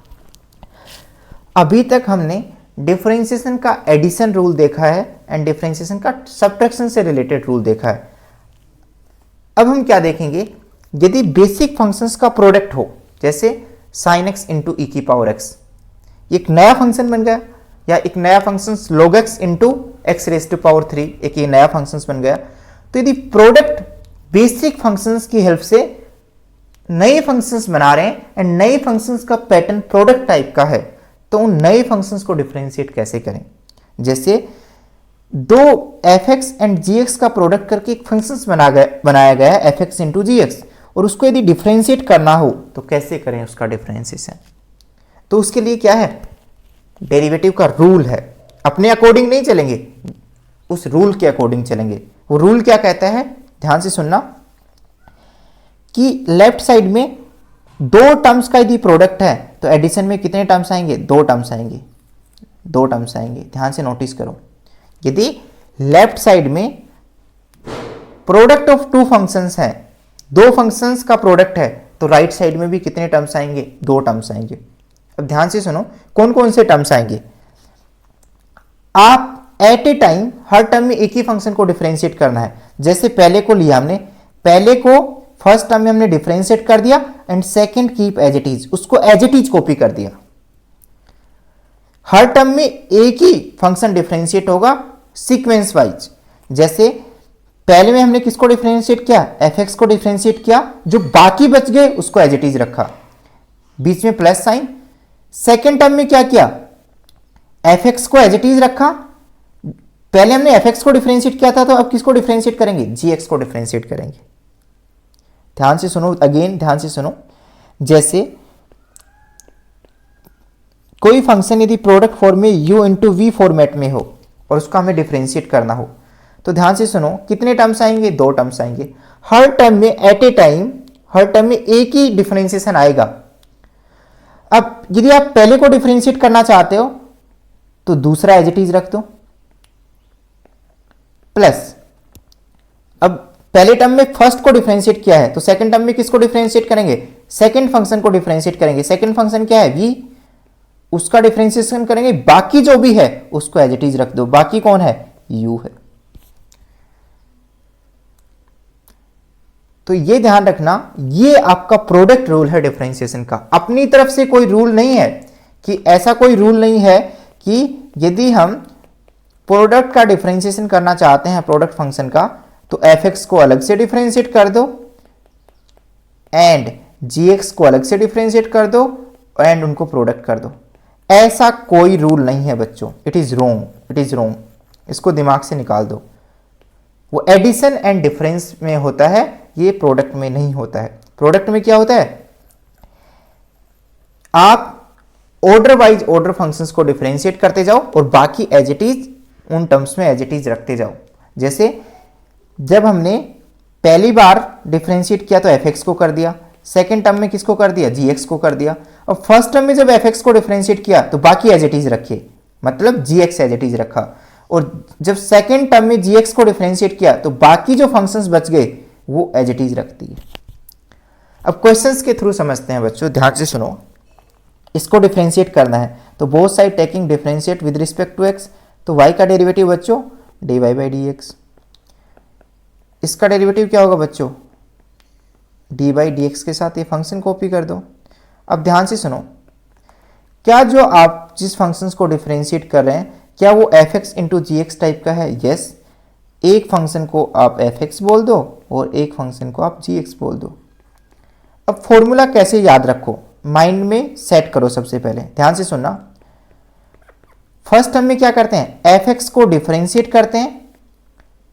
अभी तक हमने डिफरेंशिएशन का एडिशन रूल देखा है एंड डिफरेंशिएशन का सब्ट्रैक्शन से रिलेटेड रूल देखा है। अब हम क्या देखेंगे? यदि बेसिक फंक्शंस का प्रोडक्ट हो, जैसे sin x इंटू ई की पावर x, एक नया फंक्शन बन गया, या एक नया function log x into x raise to power 3, एक ये नया फंक्शन बन गया, तो यदि प्रोडक्ट बेसिक फंक्शंस की हेल्प से नए फंक्शंस बना रहे हैं एंड नए फंक्शंस का पैटर्न प्रोडक्ट टाइप का है, तो उन नए फंक्शंस को डिफरेंशिएट कैसे करें? जैसे दो fx एंड gx का प्रोडक्ट करके एक फंक्शंस बनाया गया है fx इंटू gx, और उसको यदि डिफरेंशिएट करना हो तो कैसे करें उसका डिफरेंशिएशन? तो उसके लिए क्या है? डेरिवेटिव का रूल है। अपने अकॉर्डिंग नहीं चलेंगे, उस रूल के अकॉर्डिंग चलेंगे। वो रूल क्या कहता है? ध्यान से सुनना, कि लेफ्ट साइड में दो टर्म्स का यदि प्रोडक्ट है तो एडिशन में कितने टर्म्स आएंगे? 2 टर्म्स आएंगे, 2 टर्म्स आएंगे। ध्यान से नोटिस करो, यदि लेफ्ट साइड में प्रोडक्ट ऑफ 2 फंक्शंस है, 2 फंक्शंस का प्रोडक्ट है, तो राइट साइड में भी कितने टर्म्स आएंगे? 2 टर्म्स आएंगे। अब ध्यान से सुनो, कौन कौन से टर्म्स आएंगे? आप एट ए टाइम हर टर्म में एक ही फंक्शन को डिफरेंशिएट करना है। जैसे पहले को लिया हमने, पहले को फर्स्ट टर्म में हमने डिफरेंशिएट कर दिया and second keep as it is, उसको एज इट इज कॉपी कर दिया। हर टर्म में एक ही फंक्शन डिफरेंशिएट होगा सीक्वेंस वाइज। जैसे पहले में हमने किसको डिफरेंशिएट किया, एफ को डिफरेंशिएट किया, जो बाकी बच गए उसको एज इट इज रखा, बीच में प्लस साइन। सेकेंड टर्म में क्या किया, एफ को एज इट इज रखा। पहले हमने एफ को डिफरेंशिएट किया था, तो अब किसको डिफरेंशिएट करेंगे, जी को डिफरेंशिएट करेंगे। ध्यान से सुनो, अगेन ध्यान से सुनो। जैसे कोई फंक्शन यदि प्रोडक्ट फॉर्म में u इंटू वी फॉर्मेट में हो और उसका हमें डिफरेंशिएट करना हो, तो ध्यान से सुनो, कितने टर्म्स आएंगे, 2 टर्म्स आएंगे। हर टर्म में एट ए टाइम, हर टर्म में एक ही डिफरेंशिएशन आएगा। अब यदि आप पहले को डिफरेंशिएट करना चाहते हो तो दूसरा एज इट इज रख दो, प्लस अब पहले टर्म में फर्स्ट को डिफरेंशिएट किया है तो सेकंड टर्म में किसको डिफरेंशिएट करेंगे, सेकंड फंक्शन को डिफरेंशिएट करेंगे। सेकंड फंक्शन क्या है, v, उसका डिफरेंशिएशन करेंगे, बाकी जो भी है उसको एज इट इज रख दो। बाकी कौन है, u है। तो ये ध्यान रखना, ये आपका प्रोडक्ट रूल है डिफरेंशिएशन का। अपनी तरफ से कोई रूल नहीं है, कि ऐसा कोई रूल नहीं है कि यदि हम प्रोडक्ट का डिफरेंशिएशन करना चाहते हैं प्रोडक्ट फंक्शन का, तो एफ को अलग से डिफरेंशिएट कर दो एंड जी को अलग से डिफरेंशिएट कर दो एंड उनको प्रोडक्ट कर दो। ऐसा कोई रूल नहीं है बच्चों, it is wrong, it is wrong. इसको दिमाग से निकाल दो। वो एडिशन एंड डिफरेंस में होता है, ये प्रोडक्ट में नहीं होता है। प्रोडक्ट में क्या होता है, आप ऑर्डर वाइज ऑर्डर फंक्शंस को डिफरेंशिएट करते जाओ और बाकी एज इट इज उन टर्म्स में एज इट इज रखते जाओ। जैसे जब हमने पहली बार डिफरेंशिएट किया तो एफ को कर दिया, सेकेंड टर्म में किसको कर दिया, जी को कर दिया। और फर्स्ट टर्म में जब एफ को डिफरेंशिएट किया तो बाकी एज इट इज रखे, मतलब जी एज इट इज रखा। और जब सेकेंड टर्म में जी को डिफरेंशिएट किया तो बाकी जो फंक्शंस बच गए वो एज इट इज रखती है। अब क्वेश्चंस के थ्रू समझते हैं बच्चों, ध्यान से सुनो। इसको डिफरेंशिएट करना है तो both side taking differentiate with respect to x, तो y का डेरिवेटिव बच्चों dy बाई डी एक्स। इसका डेरिवेटिव क्या होगा बच्चों, डी बाई डी एक्स के साथ ये फंक्शन कॉपी कर दो। अब ध्यान से सुनो, क्या जो आप जिस फंक्शंस को डिफरेंशिएट कर रहे हैं क्या वो एफ एक्स इंटू जी एक्स टाइप का है, यस। एक फंक्शन को आप एफ एक्स बोल दो और एक फंक्शन को आप जी एक्स बोल दो। अब फॉर्मूला कैसे याद रखो, माइंड में सेट करो। सबसे पहले ध्यान से सुनना, फर्स्ट टर्म में क्या करते हैं, एफ एक्स को डिफरेंशिएट करते हैं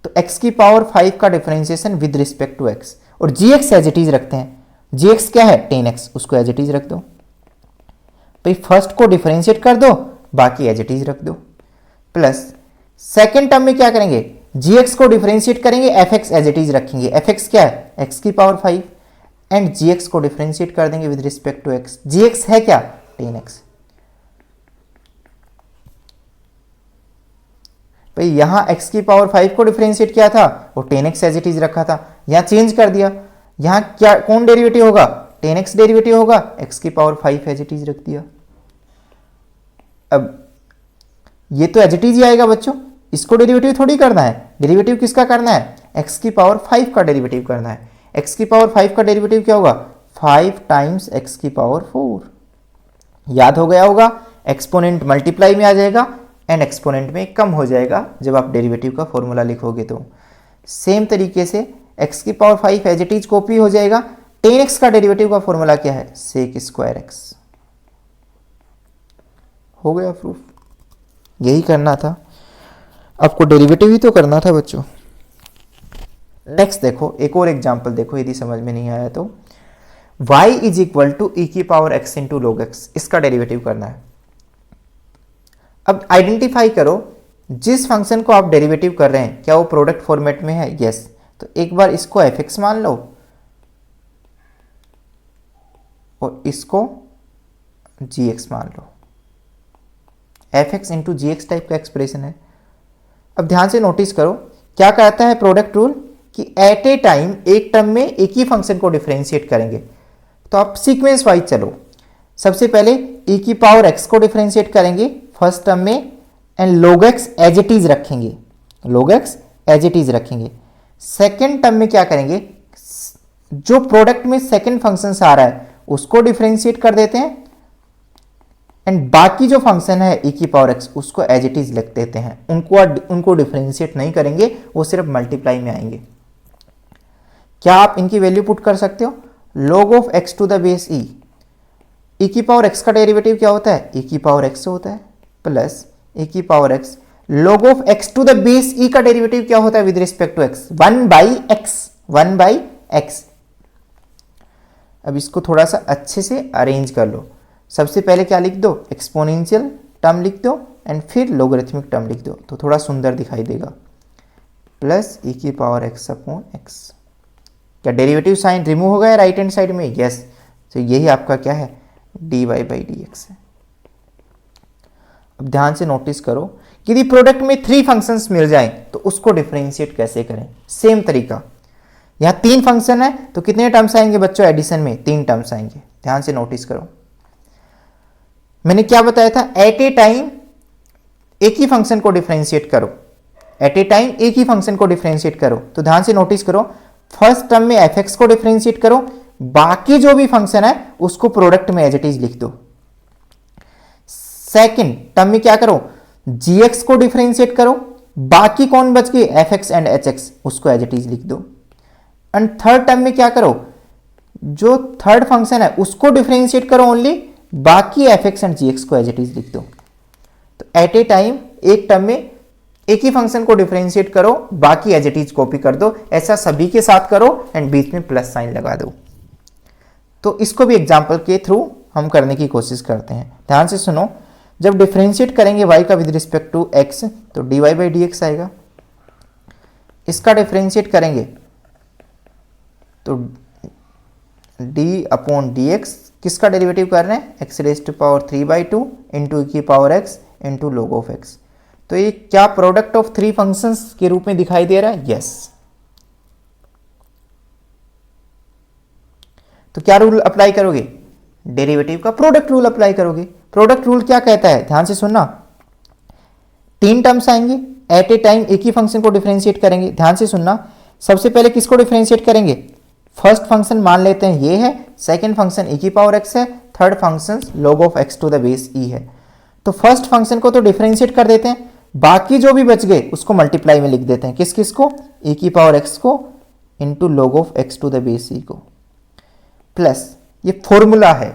तो x की पावर 5 का differentiation with respect to x, और g x as it is रखते हैं। जी एक्स क्या है, 10x, उसको एज इट इज रख दो। भाई फर्स्ट को डिफरेंशिएट कर दो, बाकी एज इट इज रख दो, प्लस सेकेंड टर्म में क्या करेंगे, जी एक्स को डिफरेंशिएट करेंगे, f x as it is रखेंगे। एफ एक्स क्या है, x की पावर 5 एंड जी एक्स को डिफरेंशिएट कर देंगे with respect to x। G x है क्या, 10x। भाई यहां x की पावर 5 को डिफरेंशिएट किया था और 10x एज इट इज रखा था, यहां चेंज कर दिया। यहां क्या कौन डेरिवेटिव होगा, 10x डेरिवेटिव होगा, x की पावर 5 एज इट इज रख दिया। अब ये तो एज इट इज ही आएगा बच्चों, इसको डेरिवेटिव थोड़ी करना है। डेरिवेटिव किसका करना है, x की पावर 5 का डेरिवेटिव करना है। x की पावर 5 का डेरिवेटिव क्या होगा, 5 टाइम्स x की पावर 4। याद हो गया होगा, एक्सपोनेंट मल्टीप्लाई में आ जाएगा एंड एक्सपोनेंट में कम हो जाएगा जब आप डेरिवेटिव का फॉर्मूला लिखोगे। तो सेम तरीके से x की power 5 as it is copy हो जाएगा। 10x का डेरिवेटिव का फॉर्मूला क्या है, सेक स्क्वायर x। हो गया प्रूफ, यही करना था आपको, डेरिवेटिव ही तो करना था बच्चों। नेक्स्ट देखो, एक और एग्जांपल देखो, यदि समझ में नहीं आया तो y इज इक्वल टू ई की power x into log x, इसका डेरिवेटिव करना है। अब आइडेंटिफाई करो जिस फंक्शन को आप डेरिवेटिव कर रहे हैं क्या वो प्रोडक्ट फॉर्मेट में है, यस। तो एक बार इसको एफ एक्स मान लो और इसको जी एक्स मान लो। एफ एक्स इंटू जी एक्स टाइप का एक्सप्रेशन है। अब ध्यान से नोटिस करो क्या कहता है प्रोडक्ट रूल, कि एट ए टाइम एक टर्म में एक ही फंक्शन को डिफरेंशिएट करेंगे। तो आप सीक्वेंस वाइज चलो, सबसे पहले e की पावर x को डिफरेंशिएट करेंगे फर्स्ट टर्म में and log x as it is रखेंगे, log x as it is रखेंगे। सेकेंड टर्म में क्या करेंगे, जो प्रोडक्ट में सेकंड फंक्शन आ रहा है उसको डिफरेंशिएट कर देते हैं, एंड बाकी जो फंक्शन है e की पावर x उसको एज इट इज लिख देते हैं। उनको डिफरेंशिएट नहीं करेंगे, वो सिर्फ मल्टीप्लाई में आएंगे। क्या आप इनकी वैल्यू पुट कर सकते हो? log of x to the base e की पावर x का डेरिवेटिव क्या होता है? e की पावर x होता है, प्लस e की power x log of x to the base e का डेरिवेटिव क्या होता है with respect to x? 1 by x। अब इसको थोड़ा सा अच्छे से अरेंज कर लो। सबसे पहले क्या लिख दो? एक्सपोनेंशियल टर्म लिख दो, एंड फिर लोगरिथमिक टर्म लिख दो, तो थोड़ा सुंदर दिखाई देगा। प्लस e की पावर x अपॉन x। क्या डेरिवेटिव साइन रिमूव हो गया राइट हैंड साइड में? यस। तो यही आपका क्या है? dy बाई dx है। अब ध्यान से नोटिस करो कि यदि प्रोडक्ट में 3 फंक्शंस मिल जाएं तो उसको डिफरेंशिएट कैसे करें? सेम तरीका। यहां 3 फंक्शन है तो कितने टर्म्स आएंगे बच्चों? एडिशन में 3 टर्म्स आएंगे। ध्यान से नोटिस करो, मैंने क्या बताया था? एट ए टाइम एक ही फंक्शन को डिफरेंशिएट करो। एट ए टाइम एक ही फंक्शन को डिफरेंशिएट करो। तो ध्यान से नोटिस करो, फर्स्ट टर्म में एफ को डिफरेंशिएट करो, बाकी जो भी फंक्शन है उसको प्रोडक्ट में एज इट इज लिख दो। सेकेंड टर्म में क्या करो? gx को डिफरेंशिएट करो, बाकी कौन बच गए? fx एंड hx, उसको एज इट इज लिख दो। एंड थर्ड टर्म में क्या करो? जो थर्ड फंक्शन है उसको डिफरेंशिएट करो ओनली, बाकी fx एंड gx को एज इट इज लिख दो। तो एट ए टाइम एक टर्म में एक ही फंक्शन को डिफरेंशिएट करो, बाकी एज इट इज कॉपी कर दो। ऐसा सभी के साथ करो एंड बीच में प्लस साइन लगा दो। तो इसको भी एग्जाम्पल के थ्रू हम करने की कोशिश करते हैं। ध्यान से सुनो, जब डिफरेंशिएट करेंगे y का विद रिस्पेक्ट टू x तो dy बाई dx आएगा। इसका डिफरेंशिएट करेंगे तो d अपॉन dx, किसका डेरिवेटिव कर रहे हैं? x raise to power 3/2 into की power x into log of x। तो ये क्या प्रोडक्ट ऑफ 3 फंक्शंस के रूप में दिखाई दे रहा है? यस। तो क्या रूल अप्लाई करोगे? डेरिवेटिव का प्रोडक्ट रूल अप्लाई करोगे। प्रोडक्ट रूल क्या कहता है? ध्यान से सुनना, 3 टर्म्स आएंगे, एट ए टाइम एक ही फंक्शन को डिफरेंशिएट करेंगे। ध्यान से सुनना, सबसे पहले किसको डिफरेंशिएट करेंगे? फर्स्ट फंक्शन मान लेते हैं ये है, सेकंड फंक्शन e की पावर x है, third function log of x to the base e है। तो फर्स्ट फंक्शन को तो डिफरेंशिएट कर देते हैं, बाकी जो भी बच गए उसको मल्टीप्लाई में लिख देते हैं। किस किस को? e की पावर x को into log of x to the base e को। प्लस ये फॉर्मूला है,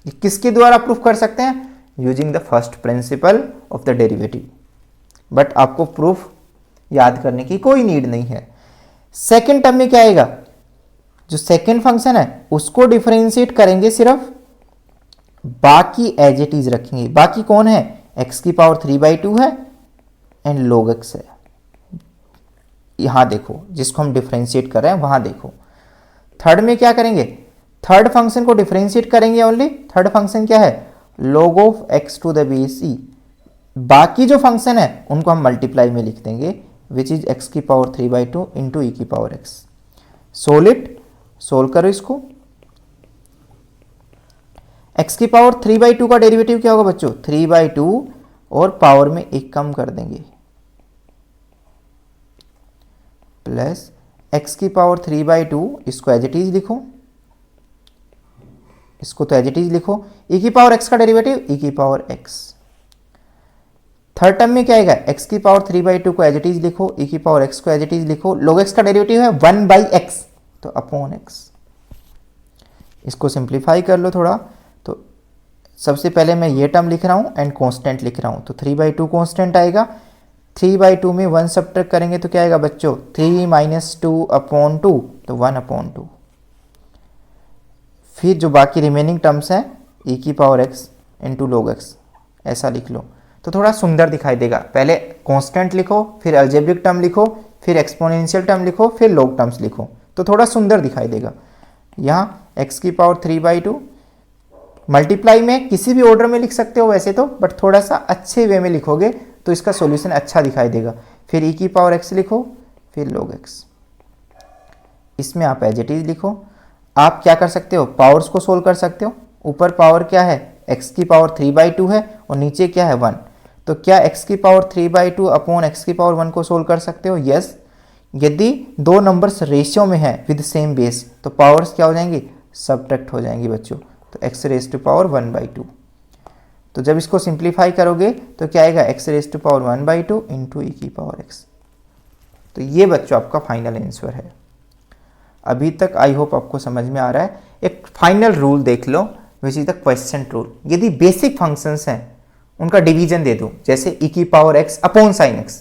ये किसके द्वारा प्रूफ कर सकते हैं? Using the first principle of the derivative. But आपको प्रूफ याद करने की कोई नीड नहीं है। सेकेंड टर्म में क्या आएगा? जो सेकेंड फंक्शन है उसको डिफरेंशिएट करेंगे सिर्फ, बाकी एज इट इज रखेंगे। बाकी कौन है? x की पावर 3/2 है एंड log x है। यहां देखो, जिसको हम डिफरेंशिएट कर रहे हैं वहां देखो। थर्ड में क्या करेंगे? थर्ड फंक्शन को डिफरेंशिएट करेंगे ओनली। थर्ड फंक्शन क्या है? log of x to the base e। बाकी जो फंक्शन है उनको हम मल्टीप्लाई में लिख देंगे, विच इज x की पावर 3/2 इंटू e की पावर x। सोल्व करो इसको। x की पावर 3/2 का डेरिवेटिव क्या होगा बच्चों? 3/2 और पावर में 1 कम कर देंगे, प्लस x की पावर 3/2, इसको एज इट इज लिखो, इसको तो एज इट इज लिखो। e की पावर x का डेरिवेटिव e की पावर x। थर्ड टर्म में क्या आएगा? x की पावर 3/2 को एज इट इज लिखो, e की पावर x को एज इट इज लिखो। log x का डेरिवेटिव है 1/x, तो अपॉन x। इसको सिंप्लीफाई कर लो थोड़ा। तो सबसे पहले मैं ये टर्म लिख रहा हूँ एंड कांस्टेंट लिख रहा हूँ, तो 3/2 कांस्टेंट आएगा। 3/2 में 1 सब्ट्रैक्ट करेंगे तो क्या आएगा बच्चों? 3 - 2 अपॉन 2, तो 1/2। फिर जो बाकी रिमेनिंग टर्म्स हैं e की power x into log x, ऐसा लिख लो तो थोड़ा सुंदर दिखाई देगा। पहले कांस्टेंट लिखो, फिर अलजेब्रिक टर्म लिखो, फिर एक्सपोनेंशियल टर्म लिखो, फिर log टर्म्स लिखो, तो थोड़ा सुंदर दिखाई देगा। यहाँ x की पावर 3/2 मल्टीप्लाई में किसी भी ऑर्डर में लिख सकते हो वैसे तो, बट थोड़ा सा अच्छे वे में लिखोगे तो इसका सॉल्यूशन अच्छा दिखाई देगा। फिर e की पावर x लिखो, फिर log x। इसमें आप एज इट इज लिखो। आप क्या कर सकते हो? पावर्स को सोल्व कर सकते हो। ऊपर पावर क्या है? x की पावर 3/2 है और नीचे क्या है? 1। तो क्या x की पावर 3/2 अपॉन x की पावर 1 को सोल्व कर सकते हो? यस। यदि दो नंबर्स रेशियो में है विद सेम बेस तो पावर्स क्या हो जाएंगी, सब्ट्रैक्ट हो जाएंगी बच्चों। तो x रेज टू पावर 1/2। तो जब इसको सिंप्लीफाई करोगे तो क्या आएगा, x raise to power 1/2 into e की पावर x। तो ये बच्चों आपका फाइनल आंसर है। अभी तक आई होप आपको समझ में आ रहा है। एक फाइनल रूल देख लो, which is the question rule. यदि बेसिक फंक्शंस हैं उनका डिवीजन दे दूं, जैसे e की power x upon sine x,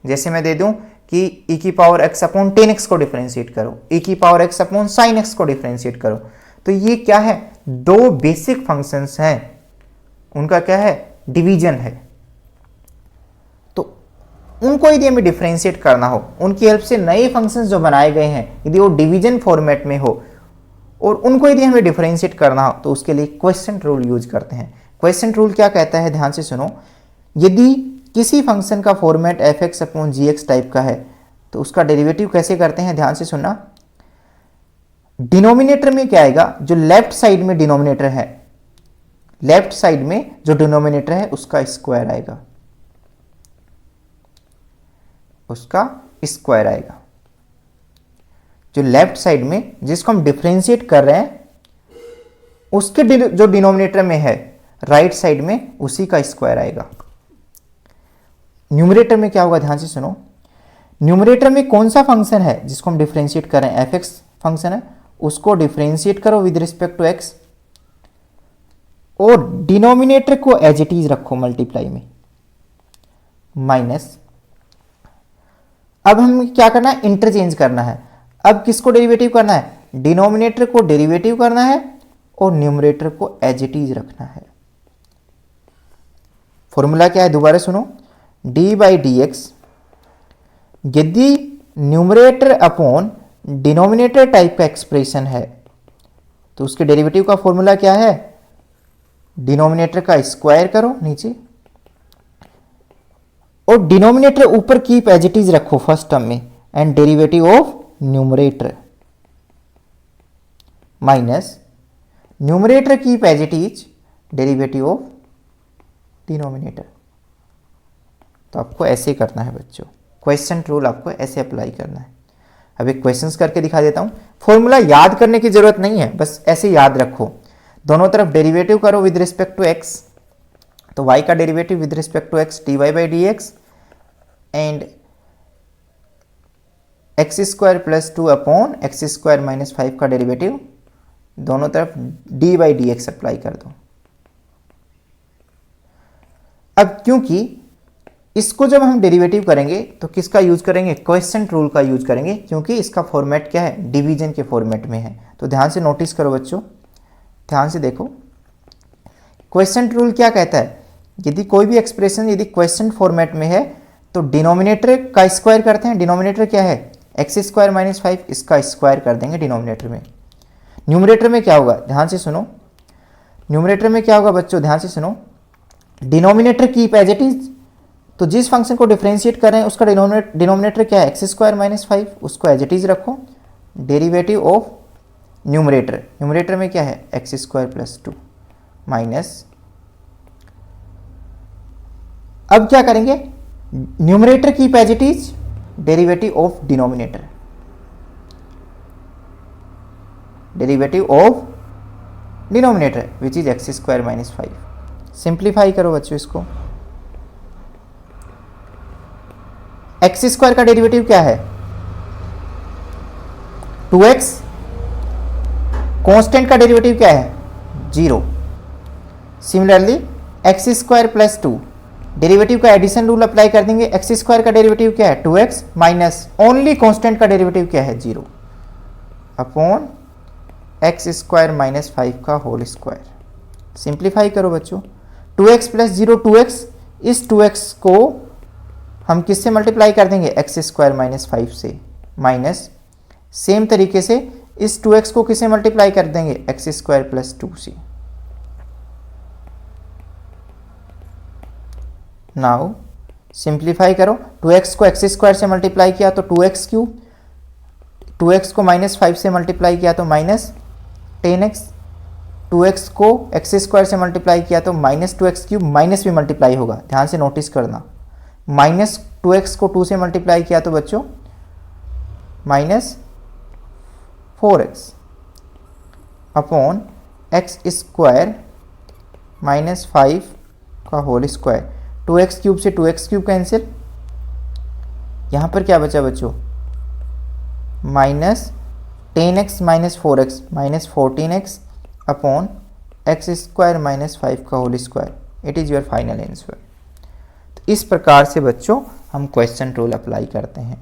जैसे मैं दे दूं कि e की पावर x अपॉन 10x को डिफरेंशिएट करो, e की power x upon sine x को डिफरेंशिएट करो, तो ये क्या है, दो बेसिक फंक्शंस हैं, उनका क्या है, डिवीजन है। तो उनको यदि हमें डिफरेंशिएट करना हो, उनकी हेल्प से नए फंक्शंस जो बनाए गए हैं यदि वो डिवीजन फॉर्मेट में हो और उनको यदि हमें डिफरेंशिएट करना हो तो उसके लिए क्वेश्चन रूल यूज करते हैं। क्वेश्चन रूल क्या कहता है, ध्यान से सुनो। यदि किसी फंक्शन का फॉर्मेट एफ एक्स अपॉन जी एक्स टाइप का है तो उसका डेरिवेटिव कैसे करते हैं, ध्यान से सुनना। डिनोमिनेटर में क्या आएगा, जो लेफ्ट साइड में डिनोमिनेटर है, लेफ्ट साइड में जो डिनोमिनेटर है उसका स्क्वायर आएगा, उसका स्क्वायर आएगा। जो लेफ्ट साइड में जिसको हम डिफरेंशिएट कर रहे हैं उसके जो डिनोमिनेटर में है राइट साइड में, उसी का स्क्वायर आएगा। न्यूमरेटर में क्या होगा, ध्यान से सुनो। न्यूमरेटर में कौन सा फंक्शन है जिसको हम डिफरेंशिएट कर रहे हैं, एफ एक्स फंक्शन है, उसको डिफरेंशिएट करो विद रिस्पेक्ट टू एक्स और डिनोमिनेटर को एज इट इज रखो मल्टीप्लाई में, माइनस। अब हम क्या करना है, इंटरचेंज करना है। अब किसको डेरिवेटिव करना है, डिनोमिनेटर को डेरिवेटिव करना है और न्यूमरेटर को एज इट इज रखना है। फॉर्मूला क्या है, दोबारा सुनो। डी बाई डी एक्स, यदि न्यूमरेटर अपॉन डिनोमिनेटर टाइप का एक्सप्रेशन है तो उसके डेरिवेटिव का फॉर्मूला क्या है, डिनोमिनेटर का स्क्वायर करो नीचे और डिनोमिनेटर ऊपर कीप एज इट इज रखो फर्स्ट टर्म में, and derivative of numerator minus numerator keep as it is derivative of denominator. तो आपको ऐसे करना है बच्चों, क्वेश्चन रूल आपको ऐसे अप्लाई करना है। अब एक क्वेश्चंस करके दिखा देता हूं। फॉर्मूला याद करने की जरूरत नहीं है, बस ऐसे याद रखो। दोनों तरफ डेरिवेटिव करो विद रिस्पेक्ट टू एक्स, तो y का derivative with respect to x dy by D x and x square plus 2 upon x square minus 5 का डेरिवेटिव, दोनों तरफ d by D x apply कर दो। अब क्योंकि इसको जब हम डेरिवेटिव करेंगे तो किसका यूज करेंगे, क्वेश्चन रूल का यूज करेंगे, क्योंकि इसका फॉर्मेट क्या है, डिवीजन के फॉर्मेट में है। तो ध्यान से नोटिस करो बच्चों, ध्यान से देखो। क्वेश्चन रूल क्या कहता है, यदि कोई भी एक्सप्रेशन यदि क्वेश्चन फॉर्मेट में है तो डिनोमिनेटर का स्क्वायर करते हैं। डिनोमिनेटर क्या है, एक्स स्क्वायर माइनस 5, इसका स्क्वायर कर देंगे डिनोमिनेटर में। न्यूमरेटर में क्या होगा, ध्यान से सुनो। न्यूमरेटर में क्या होगा बच्चों, ध्यान से सुनो। Denominator keep as it is, तो जिस फंक्शन को डिफरेंशिएट कर रहे हैं उसका डिनोमिनेटर क्या है, एक्स स्क्वायर माइनस 5, उसको एज इट इज रखो। डेरिवेटिव ऑफ न्यूमरेटर, न्यूमरेटर में क्या है, एक्स स्क्वायर प्लस 2 माइनस, अब क्या करेंगे, numerator keep as it is derivative of denominator, derivative of denominator which is x square minus 5। Simplify करो बच्चों इसको। एक्स स्क्वायर का डेरिवेटिव क्या है, 2x, कांस्टेंट का डेरिवेटिव क्या है, 0। Similarly x square plus 2, derivative का एडिशन रूल अप्लाई कर देंगे। एक्स स्क्वायर का डेरिवेटिव क्या है, 2x माइनस ओनली कांस्टेंट का डेरिवेटिव क्या है, 0 अपॉन एक्स स्क्वायर माइनस 5 का होल स्क्वायर। सिंप्लीफाई करो बच्चों। 2x प्लस 0 2x, इस 2x को हम किससे मल्टीप्लाई कर देंगे, एक्स स्क्वायर माइनस 5 से, माइनस सेम तरीके से इस 2x को किससे मल्टीप्लाई कर देंगे, एक्स स्क्वायर प्लस 2 से। नाउ सिंप्लीफाई करो। 2x को एक्स स्क्वायर से मल्टीप्लाई किया तो 2x क्यूब, 2x को माइनस 5 से मल्टीप्लाई किया तो माइनस 10x, 2x को एक्स स्क्वायर से मल्टीप्लाई किया तो माइनस 2x क्यूब, माइनस भी मल्टीप्लाई होगा, ध्यान से नोटिस करना। माइनस 2x को 2 से मल्टीप्लाई किया तो बच्चों minus 4x upon x square minus 5 का होल स्क्वायर। 2x क्यूब से 2x क्यूब कैंसिल, यहाँ पर क्या बचा बच्चों, minus 10x minus 4x minus 14x upon x square minus 5 का whole square. It is your final answer. तो इस प्रकार से बच्चों हम क्वेश्चन रूल अप्लाई करते हैं।